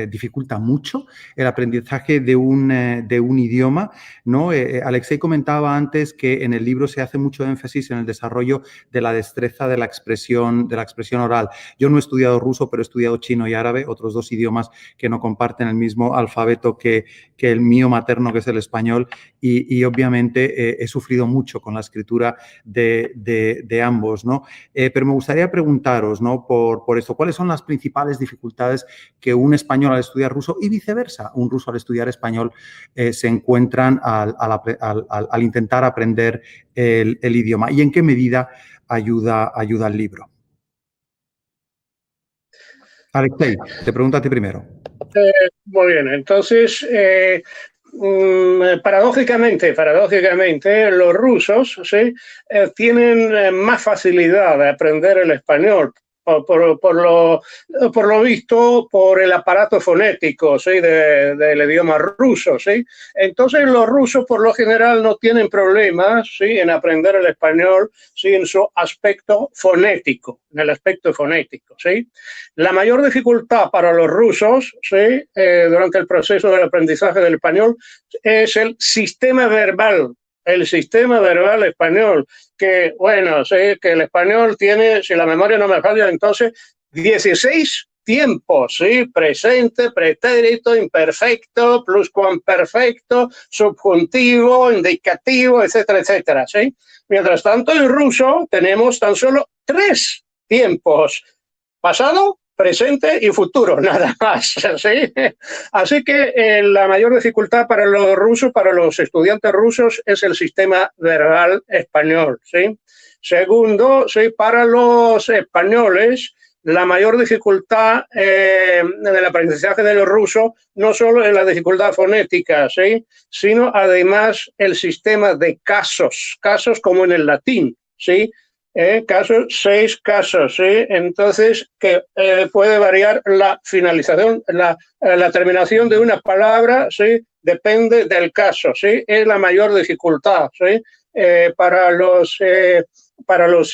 dificulta mucho el aprendizaje de un idioma, ¿no? Alexei comentaba antes que en el libro se hace mucho énfasis en el desarrollo de la destreza de la expresión oral. Yo no he estudiado ruso, pero he estudiado chino y árabe, otros dos idiomas que no comparten el mismo alfabeto que el mío materno, que es el español, y obviamente he sufrido mucho con la escritura de ambos, ¿no? Pero me gustaría preguntaros, ¿no? Por esto, ¿cuáles son las principales dificultades que un español al estudiar ruso y viceversa, un ruso al estudiar español se encuentran al intentar aprender el idioma? ¿Y en qué medida ayuda el libro? Alexei, te pregunto a ti primero. Muy bien, entonces, paradójicamente, los rusos, ¿sí? Tienen más facilidad de aprender el español. Por lo visto, por el aparato fonético, ¿sí? del idioma ruso, ¿sí? Entonces los rusos por lo general no tienen problemas, ¿sí? en aprender el español, ¿sí? en su aspecto fonético, ¿sí? La mayor dificultad para los rusos, ¿sí? Durante el proceso del aprendizaje del español es el sistema verbal español, que, bueno, sé que el español tiene, si la memoria no me falla, entonces 16 tiempos, ¿sí? Presente, pretérito, imperfecto, pluscuamperfecto, subjuntivo, indicativo, etcétera, etcétera, ¿sí? Mientras tanto, en ruso tenemos tan solo 3 tiempos, pasado, presente y futuro, nada más, ¿sí? Así que la mayor dificultad para los rusos, para los estudiantes rusos, es el sistema verbal español, ¿sí? Segundo, ¿sí? Para los españoles, la mayor dificultad del aprendizaje de los rusos no solo es la dificultad fonética, ¿sí? Sino además el sistema de casos como en el latín, ¿sí? 6 casos, ¿sí? Entonces, que puede variar la finalización, la terminación de una palabra, ¿sí? Depende del caso, ¿sí? Es la mayor dificultad, ¿sí? Para los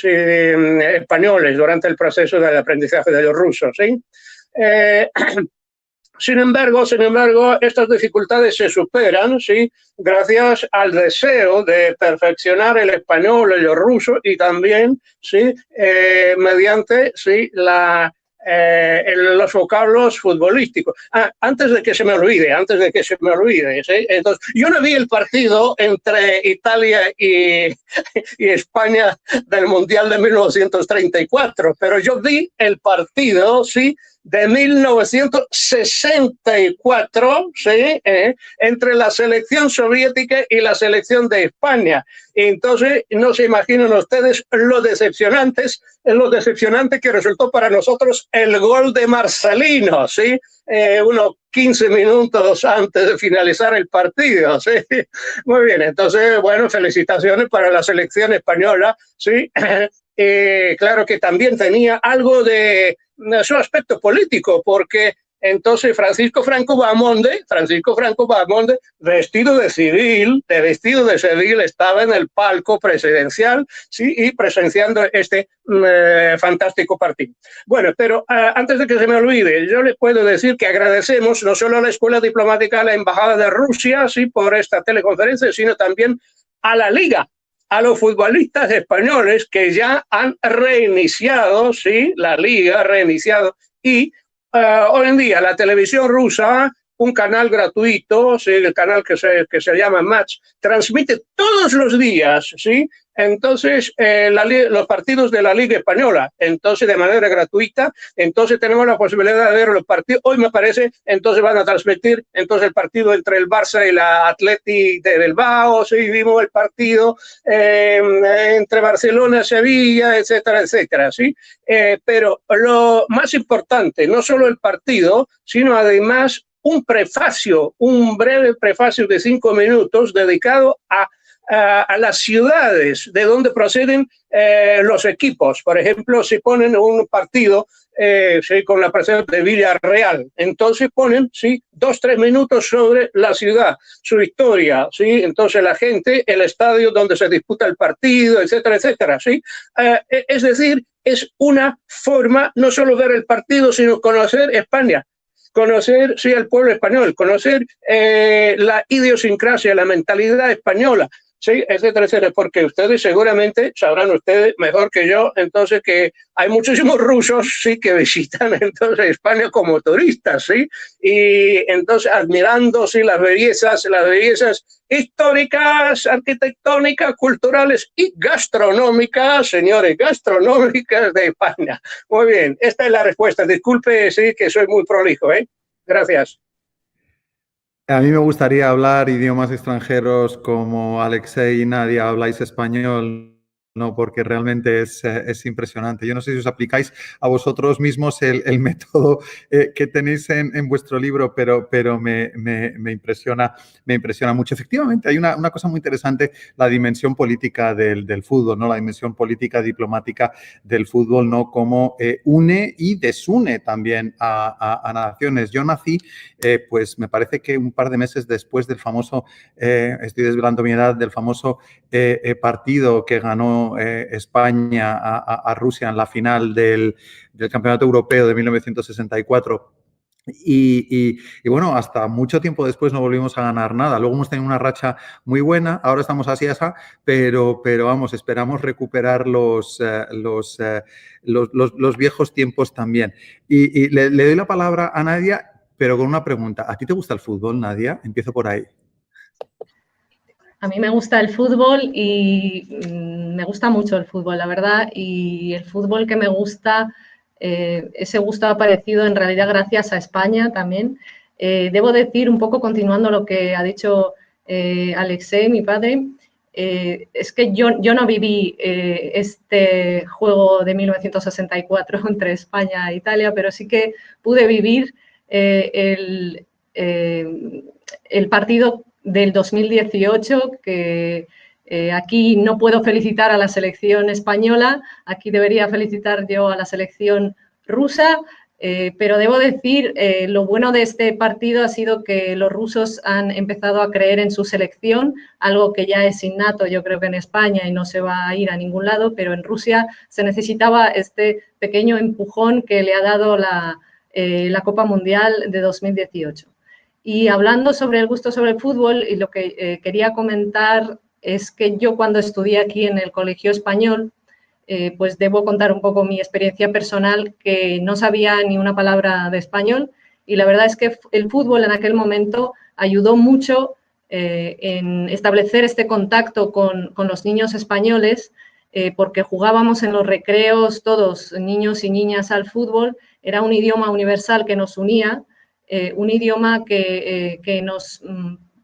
españoles durante el proceso del aprendizaje de los rusos, ¿sí? Sin embargo, estas dificultades se superan, ¿sí? Gracias al deseo de perfeccionar el español, el ruso y también, ¿sí? Mediante, ¿sí? los vocablos futbolísticos. Antes de que se me olvide, ¿sí? Entonces, yo no vi el partido entre Italia y España del Mundial de 1934, pero yo vi el partido, ¿sí? de 1964, ¿sí? Entre la selección soviética y la selección de España. Entonces, no se imaginan ustedes lo decepcionante que resultó para nosotros el gol de Marcelino, ¿sí? Unos 15 minutos antes de finalizar el partido, ¿sí? Muy bien, entonces, bueno, felicitaciones para la selección española, ¿sí? Claro que también tenía algo de su aspecto político, porque entonces Francisco Franco Bahamonde, vestido de civil, estaba en el palco presidencial, ¿sí? Y presenciando este fantástico partido. Bueno, pero antes de que se me olvide, yo les puedo decir que agradecemos no solo a la Escuela Diplomática, a la Embajada de Rusia, sí, por esta teleconferencia, sino también a la Liga, a los futbolistas españoles que ya han reiniciado, sí, la Liga ha reiniciado, y hoy en día la televisión rusa, un canal gratuito, ¿sí? El canal que se llama Match, transmite todos los días, ¿sí? Entonces, los partidos de la Liga Española, entonces de manera gratuita, entonces tenemos la posibilidad de ver los partidos. Hoy me parece, entonces van a transmitir entonces el partido entre el Barça y la Atleti de Bilbao, sí, vimos el partido entre Barcelona y Sevilla, etcétera, etcétera, ¿sí? Pero lo más importante, no solo el partido, sino además un breve prefacio de 5 minutos dedicado a las ciudades de donde proceden los equipos. Por ejemplo, si ponen un partido sí, con la presencia de Villarreal, entonces ponen 2-3 minutos sobre la ciudad, su historia, ¿sí? Entonces la gente, el estadio donde se disputa el partido, etcétera, etcétera, ¿sí? Es decir, es una forma no solo ver el partido, sino conocer España, conocer, sí, al pueblo español, conocer la idiosincrasia, la mentalidad española, sí, etcétera, etcétera, porque ustedes seguramente sabrán ustedes mejor que yo, entonces, que hay muchísimos rusos, sí, que visitan entonces España como turistas, sí, y entonces admirando, sí, las bellezas históricas, arquitectónicas, culturales y gastronómicas, señores, gastronómicas de España. Muy bien, esta es la respuesta. Disculpe, sí, que soy muy prolijo, ¿eh? Gracias. A mí me gustaría hablar idiomas extranjeros como Alexei y Nadia habláis español, ¿no? Porque realmente es impresionante. Yo no sé si os aplicáis a vosotros mismos el método que tenéis en vuestro libro, pero me impresiona mucho. Efectivamente, hay una cosa muy interesante, la dimensión política del fútbol, ¿no? La dimensión política diplomática del fútbol, ¿no? Cómo une y desune también a naciones. Yo nací, pues me parece que un par de meses después del famoso, estoy desvelando mi edad, del famoso partido que ganó España a Rusia en la final del Campeonato Europeo de 1964. Y bueno, hasta mucho tiempo después no volvimos a ganar nada. Luego hemos tenido una racha muy buena, ahora estamos así, pero vamos, esperamos recuperar los viejos tiempos también. Y le doy la palabra a Nadia, pero con una pregunta. ¿A ti te gusta el fútbol, Nadia? Empiezo por ahí. A mí me gusta el fútbol y me gusta mucho el fútbol, la verdad, y el fútbol que me gusta, ese gusto ha aparecido en realidad gracias a España también. Debo decir, un poco continuando lo que ha dicho Alexei, mi padre, es que yo no viví este juego de 1964 entre España e Italia, pero sí que pude vivir el partido del 2018, que aquí no puedo felicitar a la selección española, aquí debería felicitar yo a la selección rusa, pero debo decir, lo bueno de este partido ha sido que los rusos han empezado a creer en su selección, algo que ya es innato, yo creo que en España, y no se va a ir a ningún lado, pero en Rusia se necesitaba este pequeño empujón que le ha dado la Copa Mundial de 2018. Y hablando sobre el gusto sobre el fútbol, y lo que quería comentar es que yo cuando estudié aquí en el Colegio Español, pues debo contar un poco mi experiencia personal, que no sabía ni una palabra de español, y la verdad es que el fútbol en aquel momento ayudó mucho en establecer este contacto con los niños españoles, porque jugábamos en los recreos todos, niños y niñas, al fútbol, Era un idioma universal que nos unía, un idioma que nos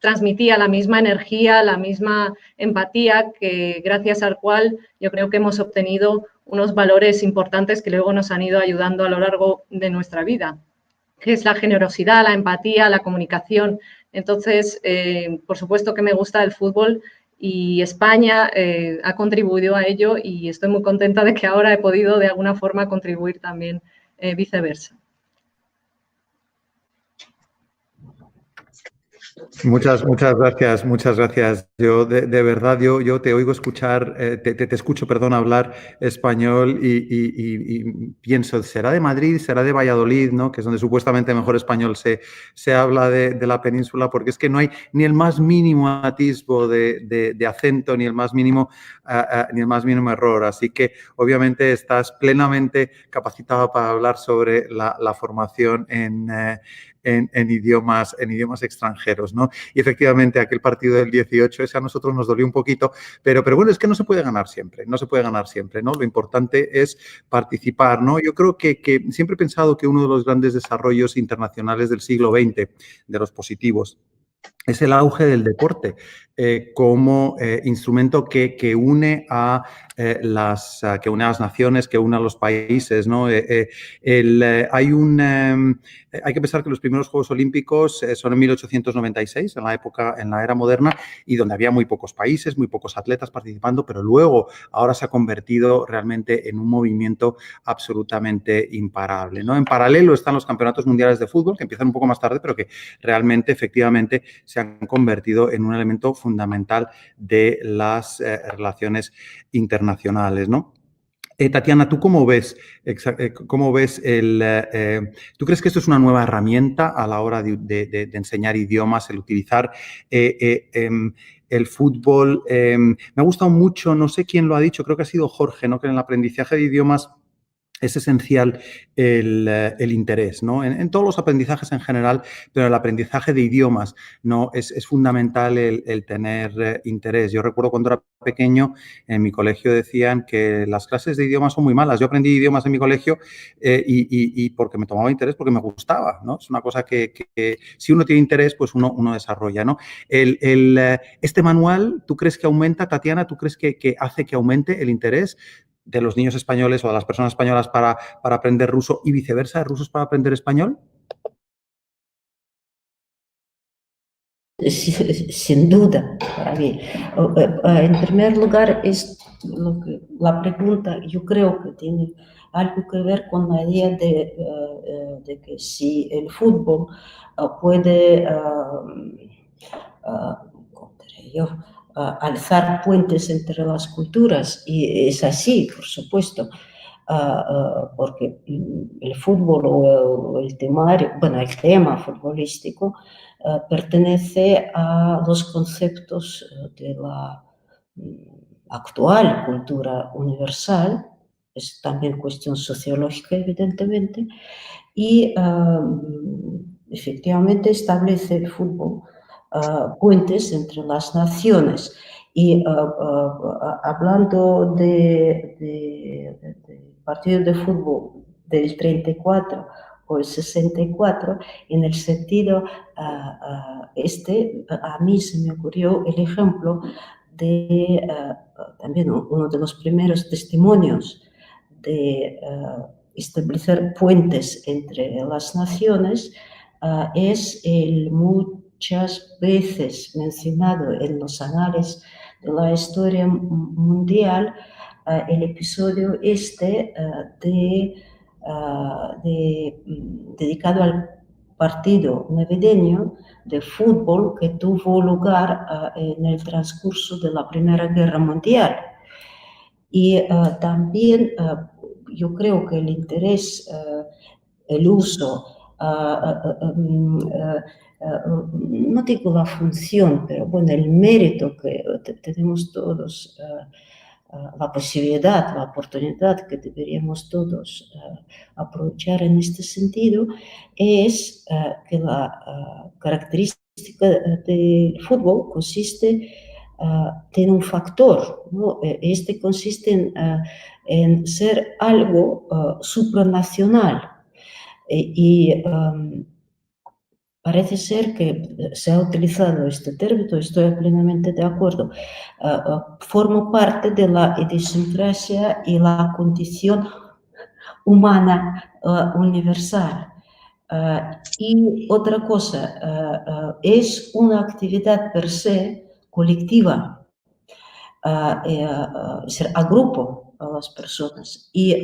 transmitía la misma energía, la misma empatía, que gracias al cual yo creo que hemos obtenido unos valores importantes que luego nos han ido ayudando a lo largo de nuestra vida, que es la generosidad, la empatía, la comunicación. Entonces, por supuesto que me gusta el fútbol y España ha contribuido a ello y estoy muy contenta de que ahora he podido de alguna forma contribuir también viceversa. Muchas gracias, muchas gracias. Yo, de verdad, yo te oigo escuchar, te escucho, perdón, hablar español y pienso, ¿será de Madrid, será de Valladolid, ¿no? Que es donde supuestamente mejor español se habla de la península, porque es que no hay ni el más mínimo atisbo de acento, ni el más mínimo error. Así que, obviamente, estás plenamente capacitado para hablar sobre la formación en idiomas extranjeros, ¿no? Y efectivamente aquel partido del 18, ese a nosotros nos dolió un poquito, pero bueno, es que no se puede ganar siempre, ¿no? Lo importante es participar, ¿no? Yo creo que siempre he pensado que uno de los grandes desarrollos internacionales del siglo XX, de los positivos, es el auge del deporte como instrumento que une a las naciones, que une a los países, ¿no? Hay que pensar que los primeros Juegos Olímpicos son en 1896, en la era moderna, y donde había muy pocos países, muy pocos atletas participando, pero luego ahora se ha convertido realmente en un movimiento absolutamente imparable, ¿no? En paralelo están los campeonatos mundiales de fútbol, que empiezan un poco más tarde, pero que realmente, efectivamente, se han convertido en un elemento fundamental de las relaciones internacionales, ¿no? Tatiana, ¿tú cómo ves ¿tú crees que esto es una nueva herramienta a la hora de enseñar idiomas, el utilizar el fútbol? Me ha gustado mucho, no sé quién lo ha dicho, creo que ha sido Jorge, ¿no? Que en el aprendizaje de idiomas es esencial el interés, ¿no? En todos los aprendizajes en general, pero el aprendizaje de idiomas, ¿no? Es fundamental el tener interés. Yo recuerdo cuando era pequeño, en mi colegio decían que las clases de idiomas son muy malas. Yo aprendí idiomas en mi colegio y porque me tomaba interés, porque me gustaba, ¿no? Es una cosa que si uno tiene interés, pues uno desarrolla, ¿no? Este manual, ¿tú crees que aumenta, Tatiana? ¿Tú crees que hace que aumente el interés de los niños españoles o de las personas españolas para aprender ruso y viceversa, de rusos para aprender español? Sin duda, para mí. En primer lugar, la pregunta, yo creo que tiene algo que ver con la idea de que si el fútbol puede, ¿cómo diré yo? Alzar puentes entre las culturas, y es así, por supuesto, porque el fútbol o el tema futbolístico pertenece a los conceptos de la actual cultura universal, es también cuestión sociológica, evidentemente, y efectivamente establece el fútbol puentes entre las naciones. Y hablando de partido de fútbol del 34 o el 64, en el sentido a mí se me ocurrió el ejemplo de también uno de los primeros testimonios de establecer puentes entre las naciones, es el muchas veces mencionado en los anales de la historia mundial, el episodio dedicado al partido navideño de fútbol que tuvo lugar en el transcurso de la Primera Guerra Mundial. Y también yo creo que el interés, el uso, no digo la función, pero bueno, el mérito que tenemos todos, la posibilidad, la oportunidad que deberíamos todos aprovechar en este sentido, es que la característica del fútbol tiene un factor, ¿no? Este consiste en ser algo supranacional. Parece ser que se ha utilizado este término, estoy plenamente de acuerdo, forma parte de la idiosincrasia y la condición humana universal. Y otra cosa, es una actividad per se colectiva, es decir, agrupo a las personas. Y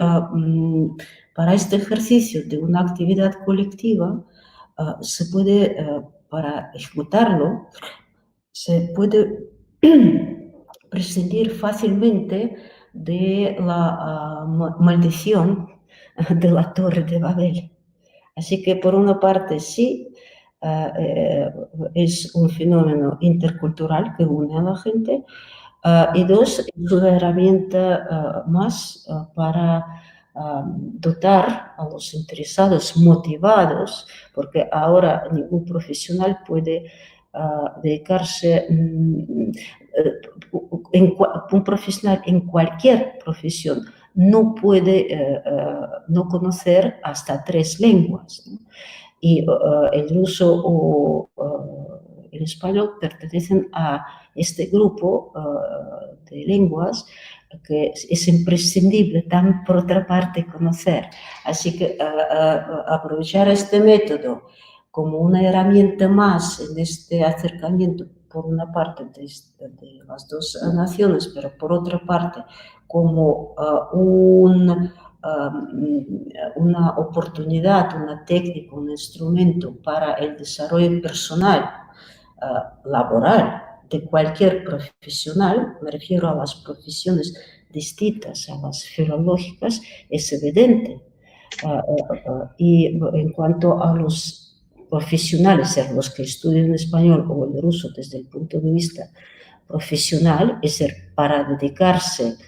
para este ejercicio de una actividad colectiva, se puede, para ejecutarlo, se puede prescindir fácilmente de la maldición de la Torre de Babel. Así que, por una parte, sí, es un fenómeno intercultural que une a la gente, y dos, es una herramienta más para dotar a los interesados, motivados, porque ahora ningún profesional puede dedicarse, un profesional en cualquier profesión no puede no conocer hasta 3 lenguas, ¿no? Y el ruso o el español pertenecen a este grupo de lenguas que es imprescindible también, por otra parte, conocer. Así que aprovechar este método como una herramienta más en este acercamiento, por una parte, de las dos naciones, pero por otra parte, como una oportunidad, una técnica, un instrumento para el desarrollo personal, laboral, de cualquier profesional, me refiero a las profesiones distintas a las filológicas, es evidente. Y en cuanto a los profesionales, los que estudian español o el ruso desde el punto de vista profesional, es decir, para dedicarse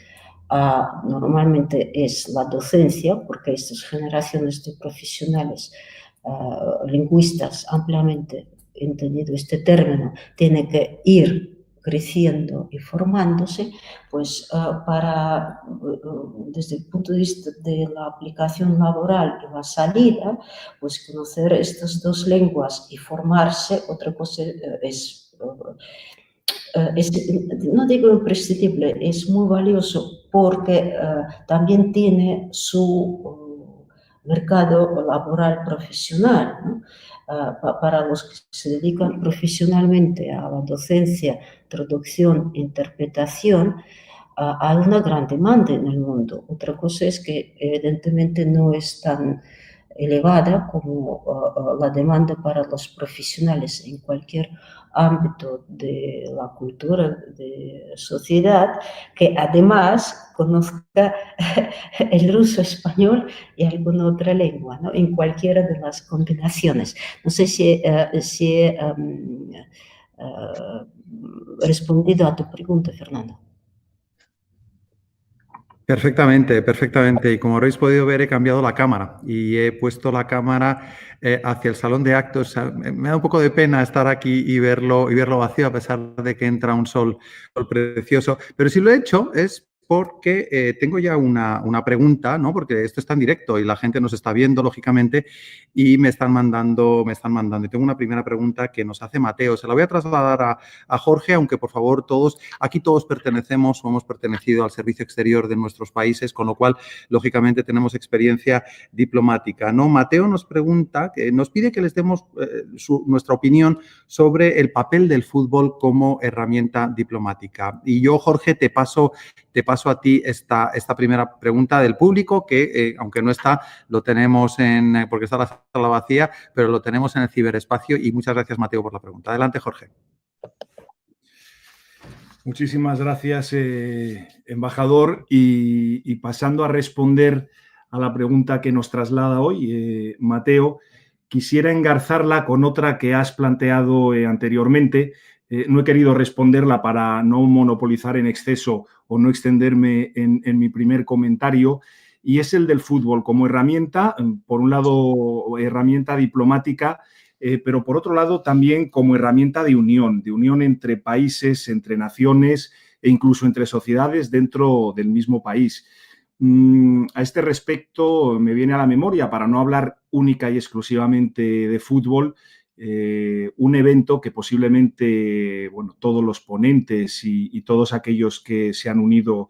normalmente es la docencia, porque estas generaciones de profesionales lingüistas ampliamente entendido este término, tiene que ir creciendo y formándose, pues desde el punto de vista de la aplicación laboral y la salida, pues conocer estas 2 lenguas y formarse, otra cosa es, no digo imprescindible, es muy valioso porque también tiene su mercado laboral profesional, ¿no? Para los que se dedican profesionalmente a la docencia, traducción, interpretación, hay una gran demanda en el mundo. Otra cosa es que evidentemente no es tan elevada como la demanda para los profesionales en cualquier ámbito de la cultura, de sociedad, que además conozca el ruso, español y alguna otra lengua, ¿no? En cualquiera de las combinaciones. No sé si he respondido a tu pregunta, Fernando. Perfectamente, perfectamente. Y como habréis podido ver, he cambiado la cámara y he puesto la cámara hacia el salón de actos. Me da un poco de pena estar aquí y verlo vacío, a pesar de que entra un sol precioso. Pero si lo he hecho es porque tengo ya una pregunta, ¿no? Porque esto está en directo y la gente nos está viendo, lógicamente, y me están mandando. Y tengo una primera pregunta que nos hace Mateo. Se la voy a trasladar a Jorge, aunque por favor aquí todos pertenecemos o hemos pertenecido al servicio exterior de nuestros países, con lo cual, lógicamente, tenemos experiencia diplomática, ¿no? Mateo nos pregunta, nos pide que les demos nuestra opinión sobre el papel del fútbol como herramienta diplomática. Y yo, Jorge, te paso a ti esta primera pregunta del público, que aunque no está, lo tenemos porque está la sala vacía, pero lo tenemos en el ciberespacio. Y muchas gracias, Mateo, por la pregunta. Adelante, Jorge. Muchísimas gracias, embajador. Y pasando a responder a la pregunta que nos traslada hoy, Mateo, quisiera engarzarla con otra que has planteado anteriormente. No he querido responderla para no monopolizar en exceso o no extenderme en mi primer comentario, y es el del fútbol como herramienta, por un lado, herramienta diplomática, pero por otro lado también como herramienta de unión entre países, entre naciones e incluso entre sociedades dentro del mismo país. A este respecto me viene a la memoria, para no hablar única y exclusivamente de fútbol, un evento que posiblemente, bueno, todos los ponentes y todos aquellos que se han unido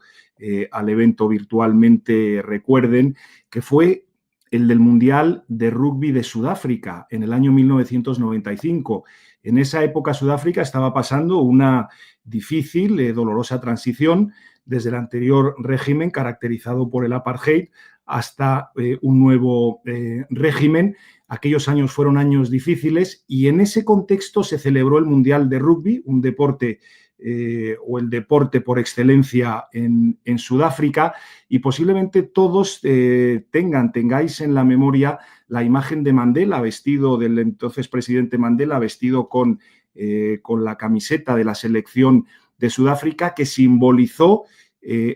al evento virtualmente recuerden, que fue el del Mundial de Rugby de Sudáfrica en el año 1995. En esa época Sudáfrica estaba pasando una difícil, dolorosa transición desde el anterior régimen caracterizado por el apartheid hasta un nuevo régimen. Aquellos años fueron años difíciles y en ese contexto se celebró el Mundial de Rugby, un deporte o el deporte por excelencia en Sudáfrica, y posiblemente todos tengáis en la memoria la imagen de Mandela, vestido del entonces presidente Mandela, vestido con la camiseta de la selección de Sudáfrica, que simbolizó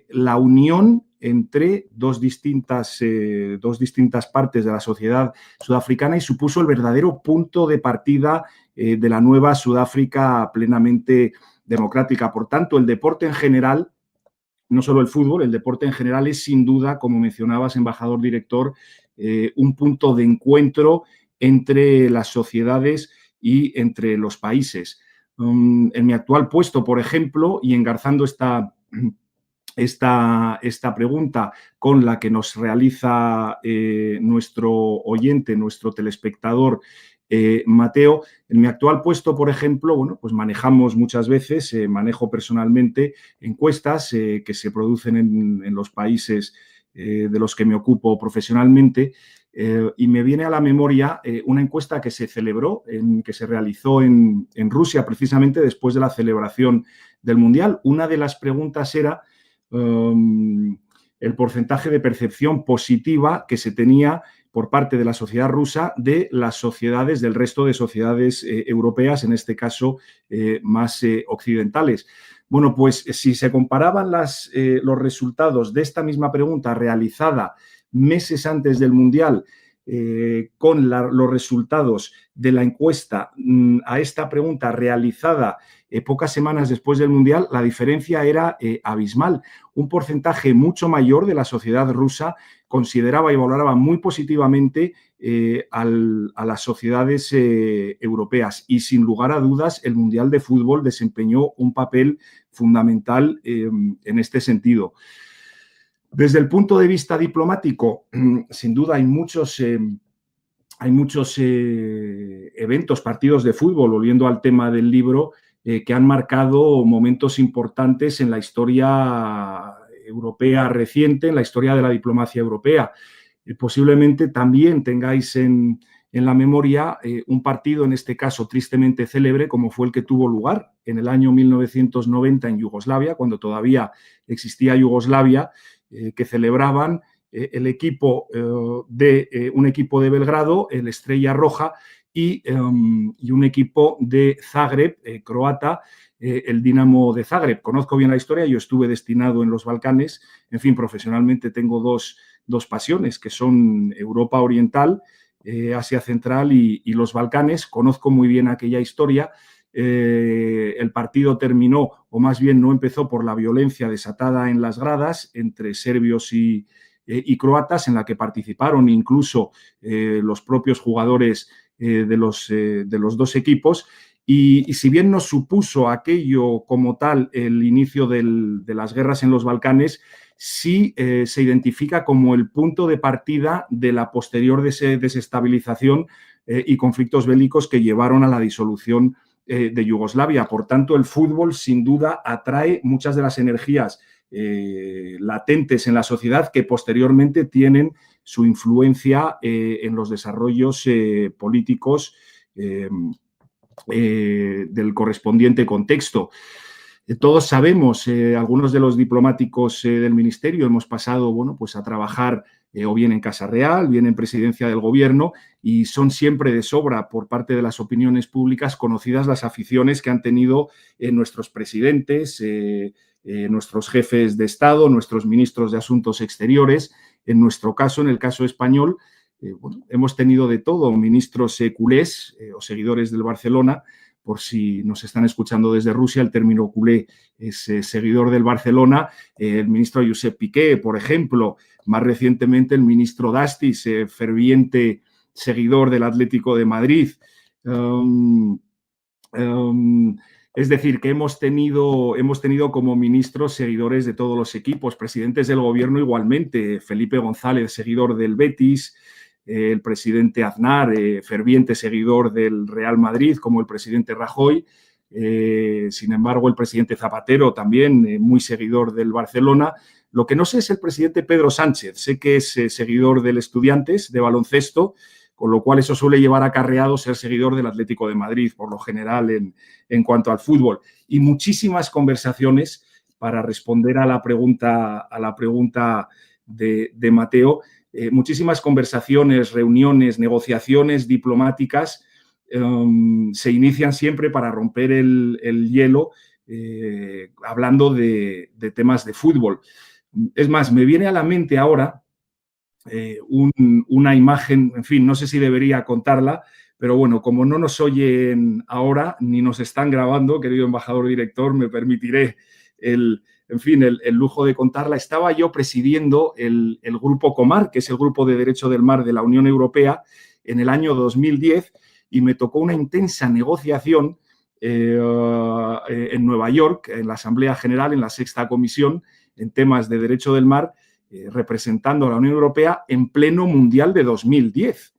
la unión entre dos distintas partes de la sociedad sudafricana y supuso el verdadero punto de partida de la nueva Sudáfrica plenamente democrática. Por tanto, el deporte en general, no solo el fútbol, el deporte en general es sin duda, como mencionabas, embajador director, un punto de encuentro entre las sociedades y entre los países. En mi actual puesto, por ejemplo, y engarzando esta pregunta con la que nos realiza nuestro oyente, nuestro telespectador, Mateo, en mi actual puesto, por ejemplo, bueno, pues manejamos muchas veces, manejo personalmente encuestas que se producen en los países de los que me ocupo profesionalmente, y me viene a la memoria una encuesta que se celebró, que se realizó en Rusia, precisamente después de la celebración del Mundial. Una de las preguntas era el porcentaje de percepción positiva que se tenía por parte de la sociedad rusa de las sociedades, del resto de sociedades europeas, en este caso más occidentales. Bueno, pues si se comparaban los resultados de esta misma pregunta realizada meses antes del Mundial con los resultados de la encuesta a esta pregunta realizada pocas semanas después del Mundial, la diferencia era abismal. Un porcentaje mucho mayor de la sociedad rusa consideraba y valoraba muy positivamente a las sociedades europeas, y sin lugar a dudas el Mundial de Fútbol desempeñó un papel fundamental en este sentido. Desde el punto de vista diplomático, sin duda hay muchos eventos, partidos de fútbol, volviendo al tema del libro, que han marcado momentos importantes en la historia europea reciente, en la historia de la diplomacia europea. Posiblemente también tengáis en la memoria un partido, en este caso tristemente célebre, como fue el que tuvo lugar en el año 1990 en Yugoslavia, cuando todavía existía Yugoslavia, que celebraban un equipo de Belgrado, el Estrella Roja, y un equipo de Zagreb, croata, el Dinamo de Zagreb. Conozco bien la historia, yo estuve destinado en los Balcanes, en fin, profesionalmente tengo dos pasiones, que son Europa Oriental, Asia Central y los Balcanes. Conozco muy bien aquella historia. El partido terminó, o más bien no empezó, por la violencia desatada en las gradas entre serbios y croatas, en la que participaron incluso los propios jugadores de los dos equipos. Y si bien no supuso aquello como tal el inicio de las guerras en los Balcanes, sí se identifica como el punto de partida de la posterior desestabilización y conflictos bélicos que llevaron a la disolución de Yugoslavia. Por tanto, el fútbol sin duda atrae muchas de las energías latentes en la sociedad que posteriormente tienen su influencia en los desarrollos políticos del correspondiente contexto. Todos sabemos, algunos de los diplomáticos del Ministerio hemos pasado, bueno, pues a trabajar o bien en Casa Real, bien en Presidencia del Gobierno, y son siempre de sobra por parte de las opiniones públicas conocidas las aficiones que han tenido nuestros presidentes, nuestros jefes de Estado, nuestros ministros de Asuntos Exteriores. En nuestro caso, en el caso español, bueno, hemos tenido de todo, ministros culés o seguidores del Barcelona, por si nos están escuchando desde Rusia, el término culé es seguidor del Barcelona. El ministro Josep Piqué, por ejemplo, más recientemente el ministro Dastis, ferviente seguidor del Atlético de Madrid. Es decir, que hemos tenido como ministros seguidores de todos los equipos, presidentes del gobierno igualmente, Felipe González, seguidor del Betis, el presidente Aznar, ferviente seguidor del Real Madrid, como el presidente Rajoy. Sin embargo, el presidente Zapatero también, muy seguidor del Barcelona. Lo que no sé es el presidente Pedro Sánchez. Sé que es seguidor del Estudiantes, de baloncesto, con lo cual eso suele llevar acarreado ser seguidor del Atlético de Madrid, por lo general, en cuanto al fútbol. Y muchísimas conversaciones, para responder a la pregunta de Mateo, muchísimas conversaciones, reuniones, negociaciones diplomáticas se inician siempre para romper el hielo, hablando de temas de fútbol. Es más, me viene a la mente ahora una imagen, en fin, no sé si debería contarla, pero bueno, como no nos oyen ahora ni nos están grabando, querido embajador director, me permitiré el lujo de contarla. Estaba yo presidiendo el Grupo Comar, que es el Grupo de Derecho del Mar de la Unión Europea, en el año 2010, y me tocó una intensa negociación en Nueva York, en la Asamblea General, en la Sexta Comisión, en temas de Derecho del Mar, representando a la Unión Europea en pleno Mundial de 2010.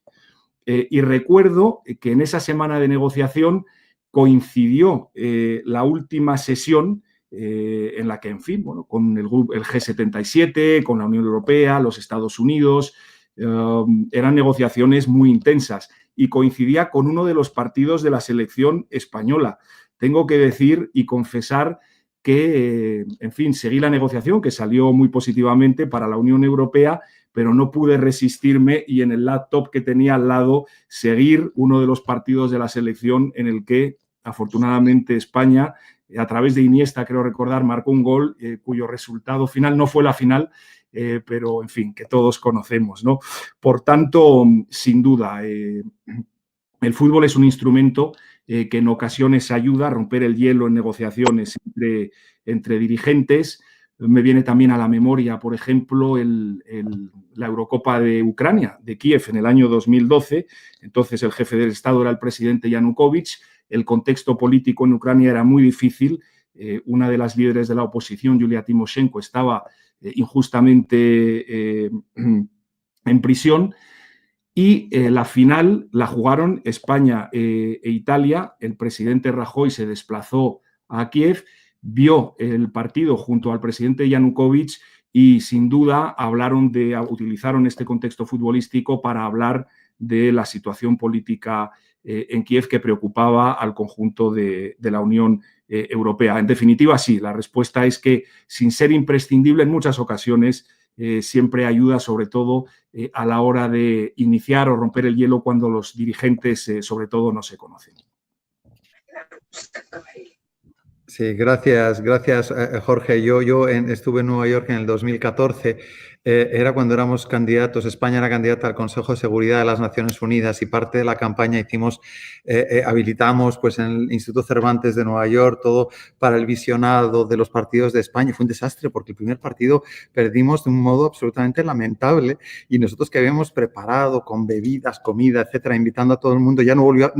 Y recuerdo que en esa semana de negociación coincidió la última sesión en la que, en fin, bueno, con el G77, con la Unión Europea, los Estados Unidos, eran negociaciones muy intensas y coincidía con uno de los partidos de la selección española. Tengo que decir y confesar que, en fin, seguí la negociación, que salió muy positivamente para la Unión Europea, pero no pude resistirme y en el laptop que tenía al lado seguir uno de los partidos de la selección en el que, afortunadamente, España, a través de Iniesta, creo recordar, marcó un gol cuyo resultado final no fue la final, pero, en fin, que todos conocemos, ¿no? Por tanto, sin duda, el fútbol es un instrumento que en ocasiones ayuda a romper el hielo en negociaciones entre dirigentes. Me viene también a la memoria, por ejemplo, la Eurocopa de Ucrania, de Kiev, en el año 2012. Entonces, el jefe del Estado era el presidente Yanukovych. El contexto político en Ucrania era muy difícil. Una de las líderes de la oposición, Yulia Timoshenko, estaba injustamente en prisión. Y la final la jugaron España e Italia. El presidente Rajoy se desplazó a Kiev, vio el partido junto al presidente Yanukovych y, sin duda, utilizaron este contexto futbolístico para hablar de la situación política en Kiev que preocupaba al conjunto de la Unión Europea. En definitiva, sí, la respuesta es que, sin ser imprescindible en muchas ocasiones, siempre ayuda, sobre todo a la hora de iniciar o romper el hielo cuando los dirigentes, sobre todo, no se conocen. Sí, gracias, Jorge. Yo estuve en Nueva York en el 2014. Era cuando éramos candidatos, España era candidata al Consejo de Seguridad de las Naciones Unidas y parte de la campaña habilitamos pues en el Instituto Cervantes de Nueva York todo para el visionado de los partidos de España. Fue un desastre porque el primer partido perdimos de un modo absolutamente lamentable y nosotros que habíamos preparado con bebidas, comida, etcétera, invitando a todo el mundo, ya no volvió.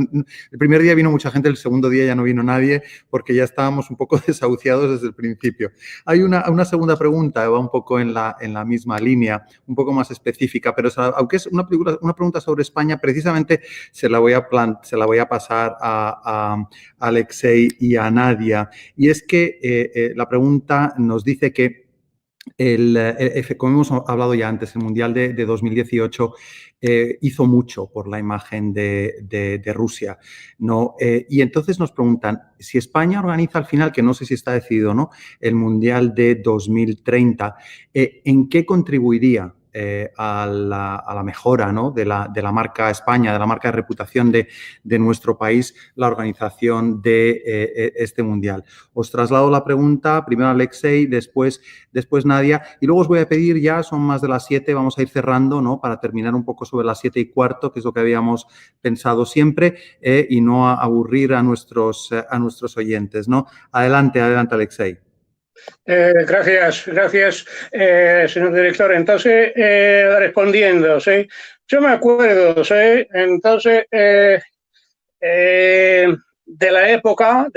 El primer día vino mucha gente, el segundo día ya no vino nadie porque ya estábamos un poco desahuciados desde el principio. Hay una segunda pregunta, va un poco en la misma línea, un poco más específica, pero aunque es una pregunta sobre España, precisamente se la voy a pasar a Alexei y a Nadia. Y es que la pregunta nos dice que como hemos hablado ya antes, el Mundial de 2018 hizo mucho por la imagen de Rusia, ¿no? Y entonces nos preguntan, si España organiza al final, que no sé si está decidido, ¿no?, el Mundial de 2030, ¿en qué contribuiría a la mejora, ¿no?, de la marca España, de la marca de reputación de nuestro país, la organización de este Mundial. Os traslado la pregunta, primero a Alexei, después Nadia, y luego os voy a pedir ya, son más de las 7, vamos a ir cerrando, ¿no?, para terminar un poco sobre las 7:15, que es lo que habíamos pensado siempre, y no aburrir a nuestros oyentes, ¿no? Adelante, Alexei. Gracias, señor director. Entonces, respondiendo, ¿sí? Yo me acuerdo, ¿sí? Entonces, de la época,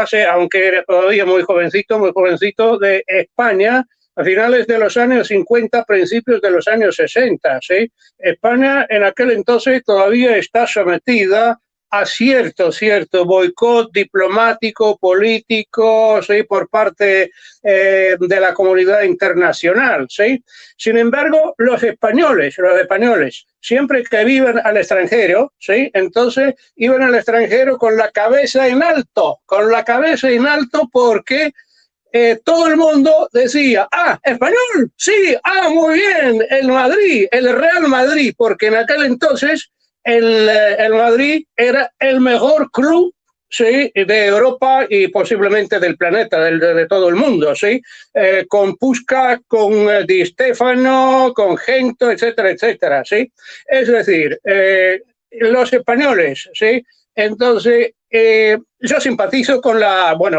¿sí?, aunque era todavía muy jovencito, de España, a finales de los años 50, principios de los años 60, ¿sí? España en aquel entonces todavía está sometida a cierto boicot diplomático, político, ¿sí?, por parte de la comunidad internacional, ¿sí? Sin embargo, los españoles, siempre que viven al extranjero, ¿sí?, entonces iban al extranjero con la cabeza en alto, porque todo el mundo decía, español, sí, muy bien, el Real Madrid, porque en aquel entonces el Madrid era el mejor club, sí, de Europa y posiblemente del planeta, de todo el mundo, sí, con Puskás, con Di Stéfano, con Gento, etcétera, etcétera, sí. Es decir, los españoles, sí. Entonces, yo simpatizo con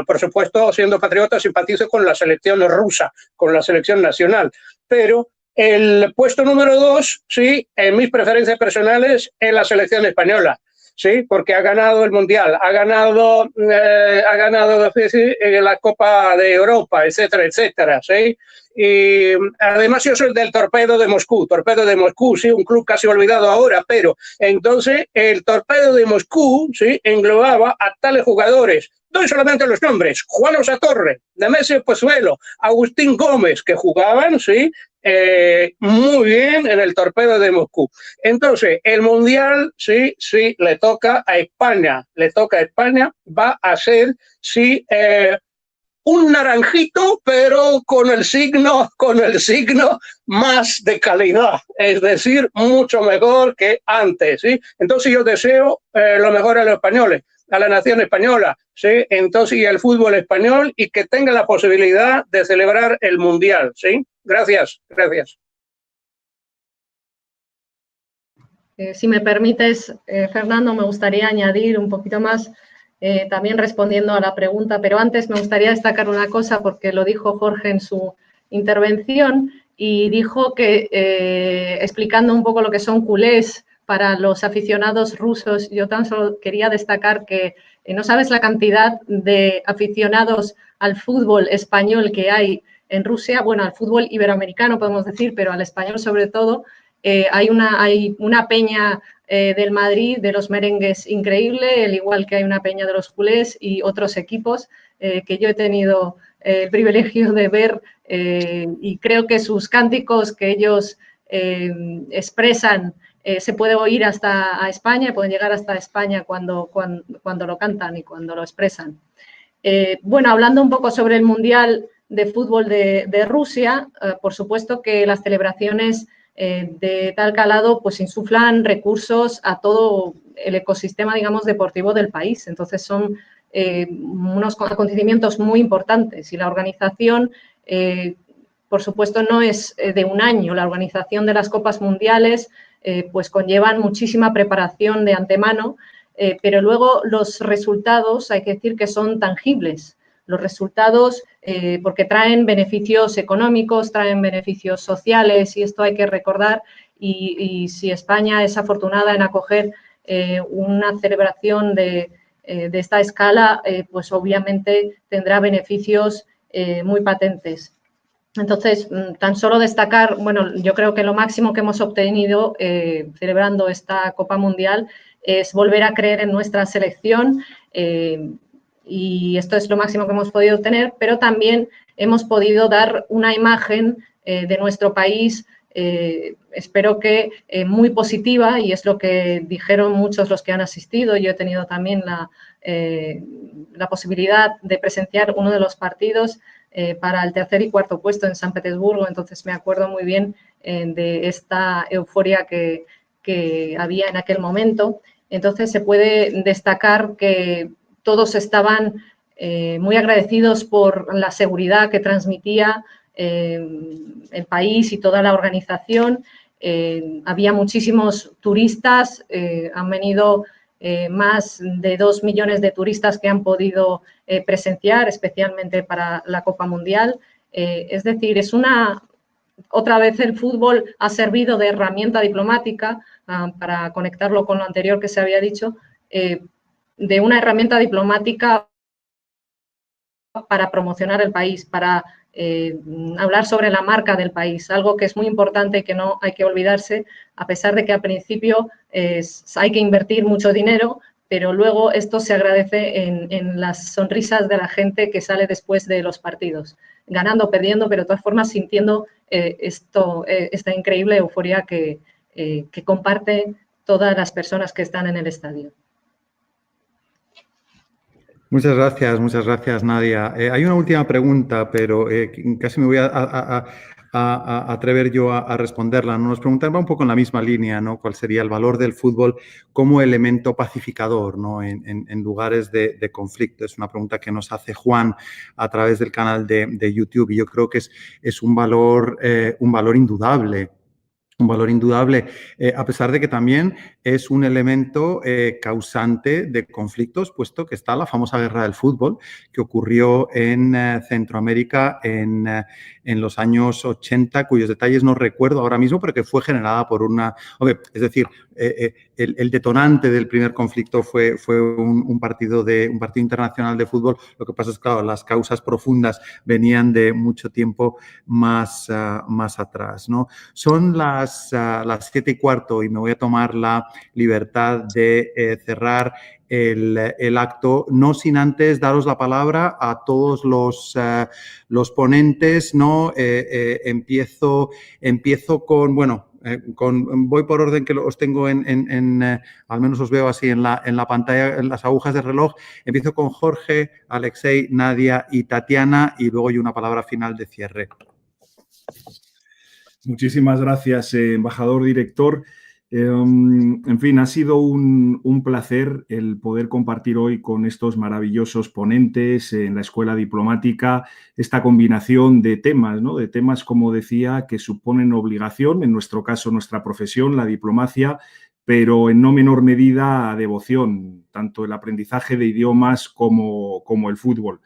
por supuesto, siendo patriota, simpatizo con la selección rusa, con la selección nacional, pero el puesto número 2, sí, en mis preferencias personales, es la selección española, sí, porque ha ganado el Mundial, ha ganado la Copa de Europa, etcétera, etcétera, sí. Y además yo soy del Torpedo de Moscú, sí, un club casi olvidado ahora, pero entonces el Torpedo de Moscú, sí, englobaba a tales jugadores. Doy solamente los nombres: Juan Osatorre, Nemesio Pozuelo, Agustín Gómez, que jugaban, sí, muy bien en el Torpedo de Moscú. Entonces, el Mundial, sí, le toca a España, va a ser, sí, un naranjito, pero con el signo más de calidad, es decir, mucho mejor que antes, ¿sí? Entonces yo deseo lo mejor a los españoles, a la nación española, ¿sí? Entonces, y al fútbol español, y que tenga la posibilidad de celebrar el Mundial, ¿sí? Gracias. Si me permites, Fernando, me gustaría añadir un poquito más, también respondiendo a la pregunta, pero antes me gustaría destacar una cosa, porque lo dijo Jorge en su intervención, y dijo que, explicando un poco lo que son culés para los aficionados rusos, yo tan solo quería destacar que no sabes la cantidad de aficionados al fútbol español que hay en Rusia, bueno, al fútbol iberoamericano podemos decir, pero al español sobre todo. Hay una peña del Madrid, de los merengues, increíble, al igual que hay una peña de los culés y otros equipos que yo he tenido el privilegio de ver, y creo que sus cánticos que ellos expresan se puede oír hasta a España, pueden llegar hasta España cuando lo cantan y cuando lo expresan. Bueno, hablando un poco sobre el Mundial de Fútbol de Rusia, por supuesto que las celebraciones de tal calado pues insuflan recursos a todo el ecosistema, digamos, deportivo del país. Entonces son unos acontecimientos muy importantes, y la organización, por supuesto, no es de un año. La organización de las Copas Mundiales pues conllevan muchísima preparación de antemano, pero luego los resultados hay que decir que son tangibles. Los resultados, porque traen beneficios económicos, traen beneficios sociales, y esto hay que recordar, y si España es afortunada en acoger una celebración de esta escala, pues obviamente tendrá beneficios muy patentes. Entonces, tan solo destacar, bueno, yo creo que lo máximo que hemos obtenido celebrando esta Copa Mundial es volver a creer en nuestra selección, y esto es lo máximo que hemos podido obtener, pero también hemos podido dar una imagen de nuestro país espero que muy positiva, y es lo que dijeron muchos los que han asistido. Yo he tenido también la posibilidad de presenciar uno de los partidos para el tercer y cuarto puesto en San Petersburgo, entonces me acuerdo muy bien de esta euforia que había en aquel momento. Entonces se puede destacar que todos estaban muy agradecidos por la seguridad que transmitía el país y toda la organización. Había muchísimos turistas, han venido más de 2 millones de turistas que han podido presenciar, especialmente para la Copa Mundial. Es decir, otra vez el fútbol ha servido de herramienta diplomática, para conectarlo con lo anterior que se había dicho, de una herramienta diplomática para promocionar el país, para hablar sobre la marca del país, algo que es muy importante y que no hay que olvidarse, a pesar de que al principio hay que invertir mucho dinero, pero luego esto se agradece en las sonrisas de la gente que sale después de los partidos, ganando o perdiendo, pero de todas formas sintiendo esta increíble euforia que comparten todas las personas que están en el estadio. Muchas gracias, Nadia. Hay una última pregunta, pero casi me voy a atrever yo a responderla. Nos preguntan, va un poco en la misma línea, ¿no? ¿Cuál sería el valor del fútbol como elemento pacificador, ¿no? en lugares de conflicto? Es una pregunta que nos hace Juan a través del canal de YouTube, y yo creo que es un valor indudable. Un valor indudable, a pesar de que también es un elemento causante de conflictos, puesto que está la famosa guerra del fútbol que ocurrió en Centroamérica en los años 80, cuyos detalles no recuerdo ahora mismo, pero que fue generada por es decir, el detonante del primer conflicto fue un partido internacional de fútbol. Lo que pasa es, claro, las causas profundas venían de mucho tiempo más atrás, ¿no? Son las 7:15 y me voy a tomar la libertad de cerrar el acto, no sin antes daros la palabra a todos los ponentes, ¿no? Empiezo con, voy por orden que os tengo al menos os veo así en la pantalla, en las agujas del reloj. Empiezo con Jorge, Alexei, Nadia y Tatiana, y luego hay una palabra final de cierre. Muchísimas gracias, embajador director. En fin, ha sido un placer el poder compartir hoy con estos maravillosos ponentes en la Escuela Diplomática esta combinación de temas, ¿no? De temas, como decía, que suponen obligación, en nuestro caso nuestra profesión, la diplomacia, pero en no menor medida devoción, tanto el aprendizaje de idiomas como el fútbol.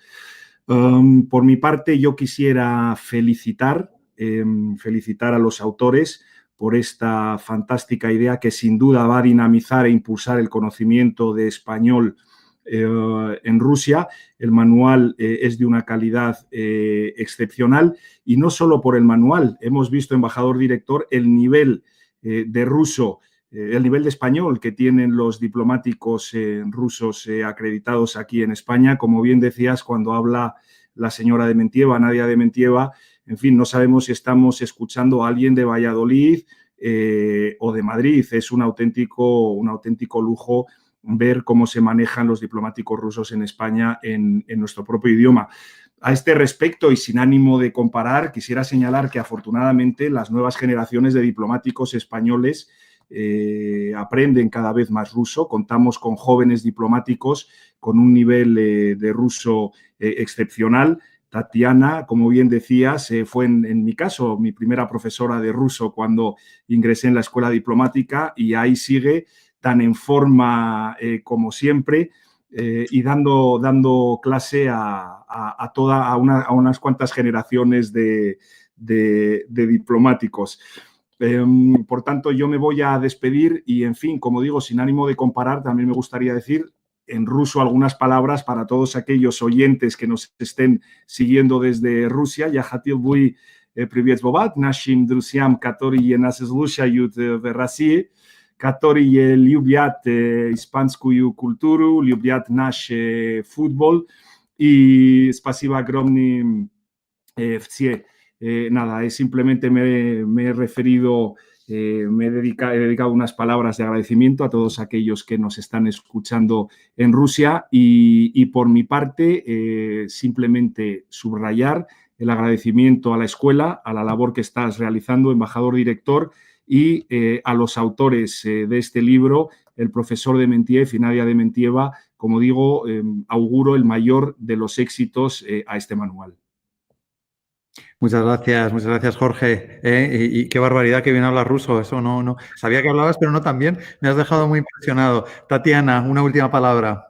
Por mi parte, yo quisiera felicitar a los autores por esta fantástica idea que sin duda va a dinamizar e impulsar el conocimiento de español en Rusia. El manual es de una calidad excepcional, y no solo por el manual. Hemos visto, embajador director, el nivel de ruso, el nivel de español que tienen los diplomáticos rusos acreditados aquí en España. Como bien decías, cuando habla la señora Dementieva, Nadia Dementieva, en fin, no sabemos si estamos escuchando a alguien de Valladolid o de Madrid. Es un auténtico lujo ver cómo se manejan los diplomáticos rusos en España en nuestro propio idioma. A este respecto, y sin ánimo de comparar, quisiera señalar que afortunadamente las nuevas generaciones de diplomáticos españoles aprenden cada vez más ruso. Contamos con jóvenes diplomáticos con un nivel de ruso excepcional. Tatiana, como bien decías, fue en mi caso mi primera profesora de ruso cuando ingresé en la Escuela Diplomática, y ahí sigue tan en forma como siempre, y dando clase a unas cuantas generaciones de diplomáticos. Por tanto, yo me voy a despedir y, en fin, como digo, sin ánimo de comparar, también me gustaría decir en ruso algunas palabras para todos aquellos oyentes que nos estén siguiendo desde Rusia. Я хотел бы приветствовать нашим друзьям, которые нас слушают в России, которые любят испанскую культуру, любят наш футбол. И спасибо огромное все nada, simplemente me he referido, he dedicado unas palabras de agradecimiento a todos aquellos que nos están escuchando en Rusia y por mi parte, simplemente subrayar el agradecimiento a la escuela, a la labor que estás realizando, embajador director, y a los autores de este libro, el profesor Dementiev y Nadia Dementieva. Como digo, auguro el mayor de los éxitos a este manual. Muchas gracias Jorge. Y qué barbaridad que bien hablas ruso, eso no. Sabía que hablabas, pero no tan bien. Me has dejado muy impresionado. Tatiana, una última palabra.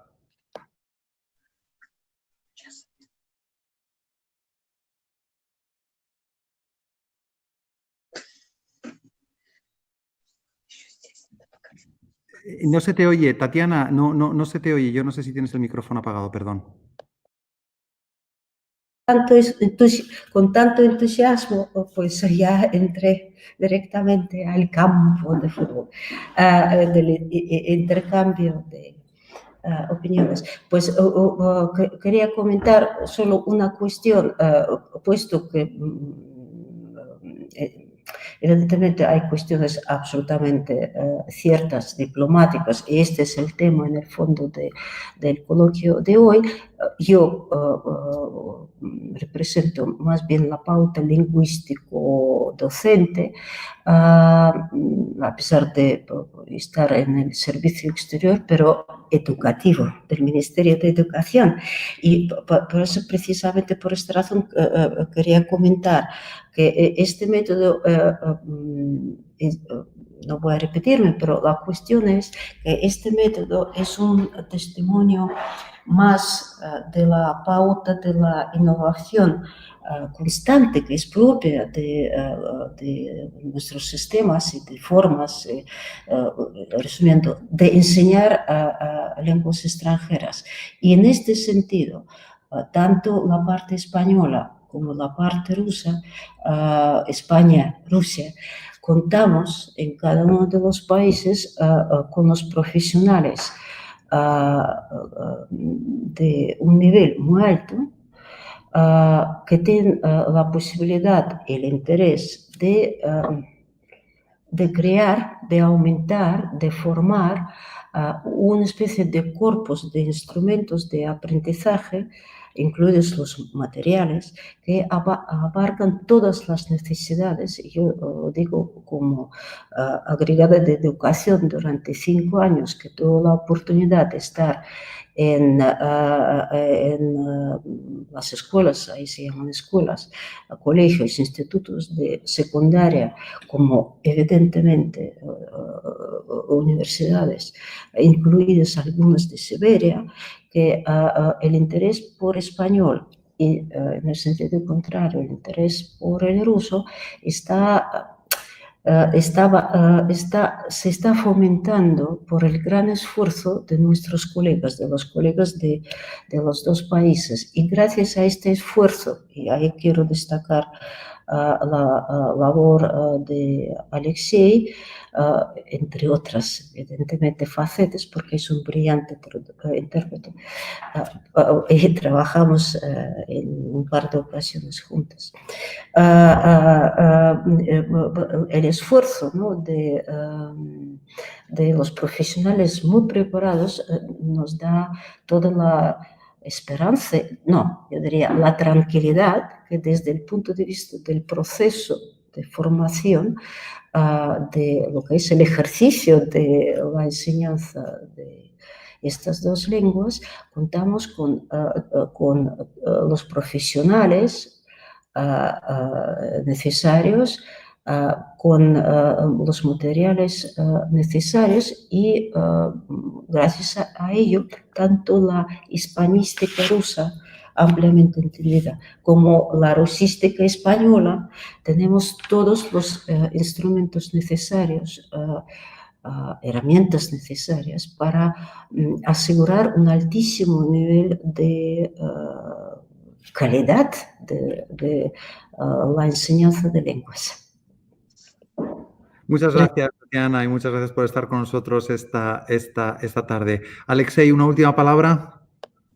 No se te oye, Tatiana, no se te oye. Yo no sé si tienes el micrófono apagado, perdón. Con tanto entusiasmo, pues ya entré directamente al campo de fútbol, del intercambio de opiniones. Pues quería comentar solo una cuestión, puesto que evidentemente hay cuestiones absolutamente ciertas, diplomáticas, y este es el tema en el fondo del coloquio de hoy. Yo represento más bien la pauta lingüístico-docente, a pesar de estar en el servicio exterior, pero educativo, del Ministerio de Educación. Y por eso, precisamente por esta razón, quería comentar que este método, no voy a repetirme, pero la cuestión es que este método es un testimonio más de la pauta de la innovación constante que es propia de nuestros sistemas y de formas, resumiendo, de enseñar lenguas extranjeras. Y en este sentido, tanto la parte española como la parte rusa, España, Rusia, contamos en cada uno de los países con los profesionales de un nivel muy alto, que tienen la posibilidad y el interés de crear, de aumentar, de formar una especie de corpus de instrumentos de aprendizaje, incluidos los materiales, que abarcan todas las necesidades. Yo digo, como agregada de educación durante 5 años, que tuve la oportunidad de estar en las escuelas, ahí se llaman escuelas, colegios, institutos de secundaria, como evidentemente universidades, incluidas algunas de Siberia, que el interés por español y en el sentido contrario el interés por el ruso se está fomentando por el gran esfuerzo de nuestros colegas, de los colegas de los dos países. Y gracias a este esfuerzo, y ahí quiero destacar la labor de Alexei, entre otras, evidentemente, facetas, porque es un brillante intérprete. Y trabajamos en un par de ocasiones juntas. El esfuerzo, ¿no?, de los profesionales muy preparados nos da toda la esperanza, no, yo diría la tranquilidad, que desde el punto de vista del proceso de formación, de lo que es el ejercicio de la enseñanza de estas dos lenguas, contamos con los profesionales necesarios, con los materiales necesarios, y gracias a ello, tanto la hispanística rusa, ampliamente entendida, como la rusística española, tenemos todos los instrumentos necesarios, herramientas necesarias para asegurar un altísimo nivel de calidad de la enseñanza de lenguas. Muchas gracias, Tatiana, y muchas gracias por estar con nosotros esta tarde. Alexei, ¿una última palabra?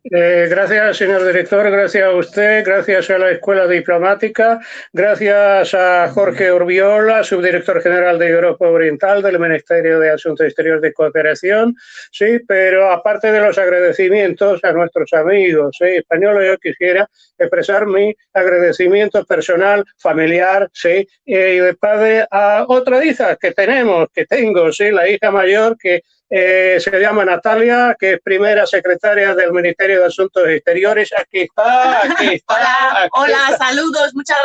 Gracias, señor director, gracias a usted, gracias a la Escuela Diplomática, gracias a Jorge Urbiola, subdirector general de Europa Oriental del Ministerio de Asuntos Exteriores de Cooperación, sí, pero aparte de los agradecimientos a nuestros amigos españoles, yo quisiera expresar mi agradecimiento personal, familiar, sí, y de padre a otra hija que tengo, sí, la hija mayor que se llama Natalia, que es primera secretaria del Ministerio de Asuntos Exteriores. Aquí está. Hola, saludos, muchas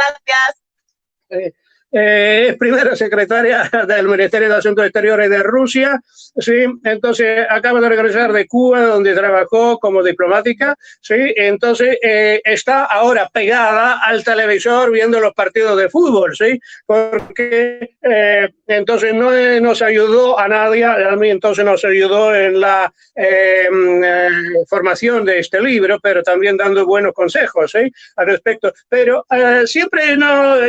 gracias. Es primera secretaria del Ministerio de Asuntos Exteriores de Rusia, sí, entonces acaba de regresar de Cuba, donde trabajó como diplomática, sí, entonces está ahora pegada al televisor viendo los partidos de fútbol, sí, porque entonces no nos ayudó a nadie, a mí entonces nos ayudó en la formación de este libro, pero también dando buenos consejos, sí, al respecto, pero siempre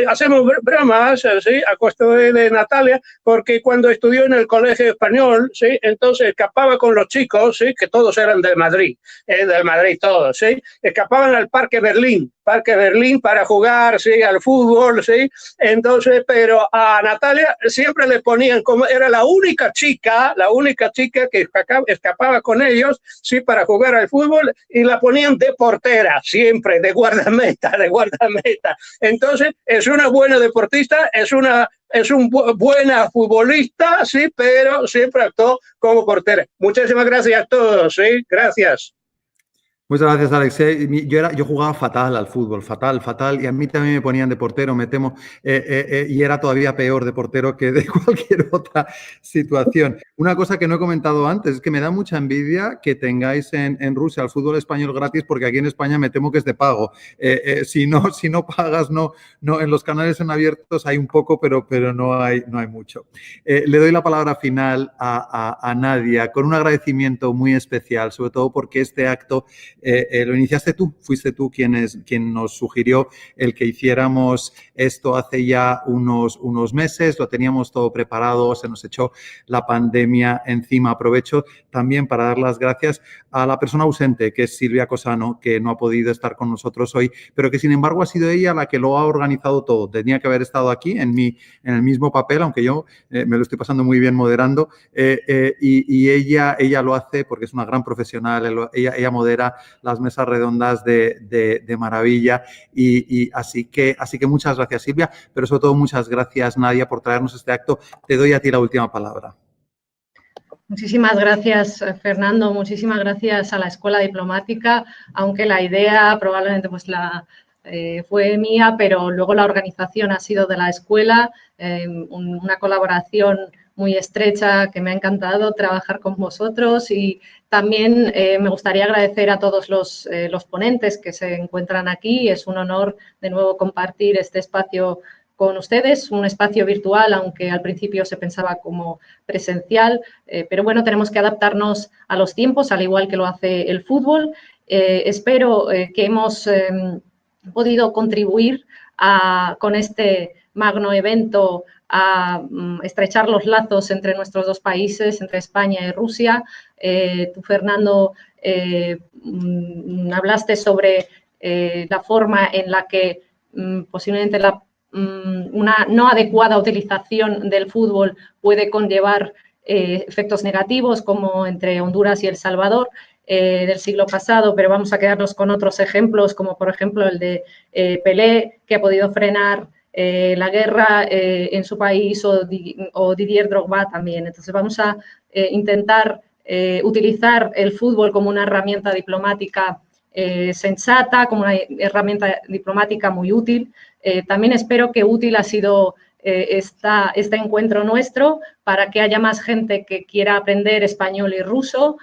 hacemos bromas, ¿sí? A costa de Natalia, porque cuando estudió en el colegio español, ¿sí? Entonces escapaba con los chicos, ¿sí? Que todos eran del Madrid todos, ¿sí? Escapaban al Parque Berlín para jugar, ¿sí? Al fútbol, ¿sí? Entonces, pero a Natalia siempre le ponían, como era la única chica que escapaba con ellos, ¿sí? Para jugar al fútbol, y la ponían de portera, siempre, de guardameta. Entonces, es una buena deportista, es una buena futbolista, sí, pero siempre actuó como portera. Muchísimas gracias a todos, sí, gracias. Muchas gracias, Alexei. Yo jugaba fatal al fútbol, fatal, y a mí también me ponían de portero, me temo, y era todavía peor de portero que de cualquier otra situación. Una cosa que no he comentado antes es que me da mucha envidia que tengáis en Rusia el fútbol español gratis, porque aquí en España me temo que es de pago. Si no pagas, no, en los canales en abiertos hay un poco, pero no hay mucho. Le doy la palabra final a Nadia con un agradecimiento muy especial, sobre todo porque este acto lo iniciaste tú, fuiste tú quien nos sugirió el que hiciéramos esto hace ya unos meses, lo teníamos todo preparado, se nos echó la pandemia encima. Aprovecho también para dar las gracias a la persona ausente, que es Silvia Cosano, que no ha podido estar con nosotros hoy, pero que sin embargo ha sido ella la que lo ha organizado todo. Tenía que haber estado aquí en el mismo papel, aunque yo me lo estoy pasando muy bien moderando, y ella lo hace porque es una gran profesional, ella modera las mesas redondas de maravilla, y así que muchas gracias, Silvia, pero sobre todo muchas gracias, Nadia, por traernos este acto. Te doy a ti la última palabra. Muchísimas gracias, Fernando. Muchísimas gracias a la Escuela Diplomática, aunque la idea probablemente fue mía, pero luego la organización ha sido de la escuela, una colaboración muy estrecha que me ha encantado trabajar con vosotros, y también me gustaría agradecer a todos los ponentes que se encuentran aquí. Es un honor de nuevo compartir este espacio con ustedes, un espacio virtual, aunque al principio se pensaba como presencial, pero bueno, tenemos que adaptarnos a los tiempos, al igual que lo hace el fútbol. Espero que hemos podido contribuir con este magno evento a estrechar los lazos entre nuestros dos países, entre España y Rusia. Tú, Fernando, hablaste sobre la forma en la que posiblemente una no adecuada utilización del fútbol puede conllevar efectos negativos, como entre Honduras y El Salvador del siglo pasado, pero vamos a quedarnos con otros ejemplos, como por ejemplo el de Pelé, que ha podido frenar la guerra en su país, o Didier Drogba también. Entonces vamos a intentar utilizar el fútbol como una herramienta diplomática sensata, como una herramienta diplomática muy útil. También espero que útil ha sido este encuentro nuestro para que haya más gente que quiera aprender español y ruso,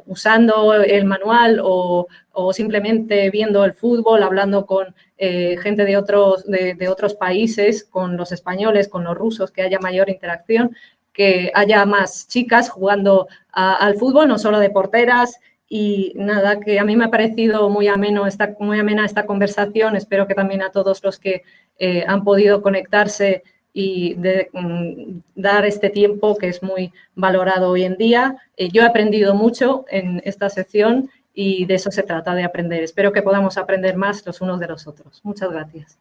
usando el manual o simplemente viendo el fútbol, hablando con gente de otros países, con los españoles, con los rusos, que haya mayor interacción, que haya más chicas jugando al fútbol, no solo de porteras. Y nada, que a mí me ha parecido muy amena esta conversación. Espero que también a todos los que han podido conectarse y dar este tiempo que es muy valorado hoy en día. Yo he aprendido mucho en esta sección y de eso se trata, de aprender. Espero que podamos aprender más los unos de los otros. Muchas gracias.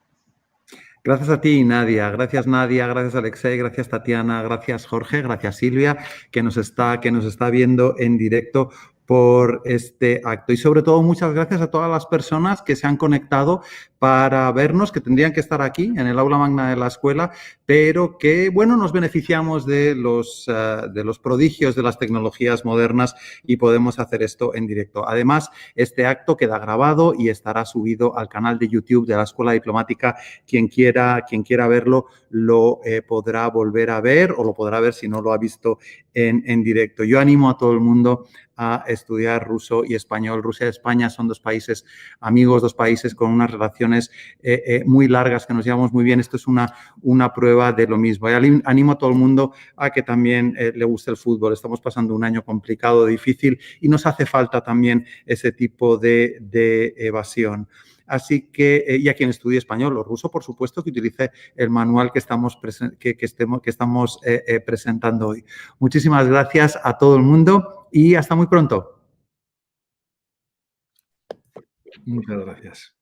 Gracias a ti, Nadia. Gracias, Nadia. Gracias, Alexei. Gracias, Tatiana. Gracias, Jorge. Gracias, Silvia, que nos está viendo en directo por este acto. Y sobre todo, muchas gracias a todas las personas que se han conectado para vernos, que tendrían que estar aquí en el aula magna de la escuela, pero que, bueno, nos beneficiamos de los prodigios de las tecnologías modernas y podemos hacer esto en directo. Además, este acto queda grabado y estará subido al canal de YouTube de la Escuela Diplomática. Quien quiera verlo lo podrá volver a ver o lo podrá ver si no lo ha visto en directo. Yo animo a todo el mundo a estudiar ruso y español. Rusia y España son dos países amigos, dos países con unas relaciones muy largas que nos llevamos muy bien. Esto es una prueba de lo mismo. Y animo a todo el mundo a que también le guste el fútbol. Estamos pasando un año complicado, difícil y nos hace falta también ese tipo de evasión. Así que, y a quien estudie español o ruso, por supuesto, que utilice el manual que estamos presentando hoy. Muchísimas gracias a todo el mundo y hasta muy pronto. Muchas gracias.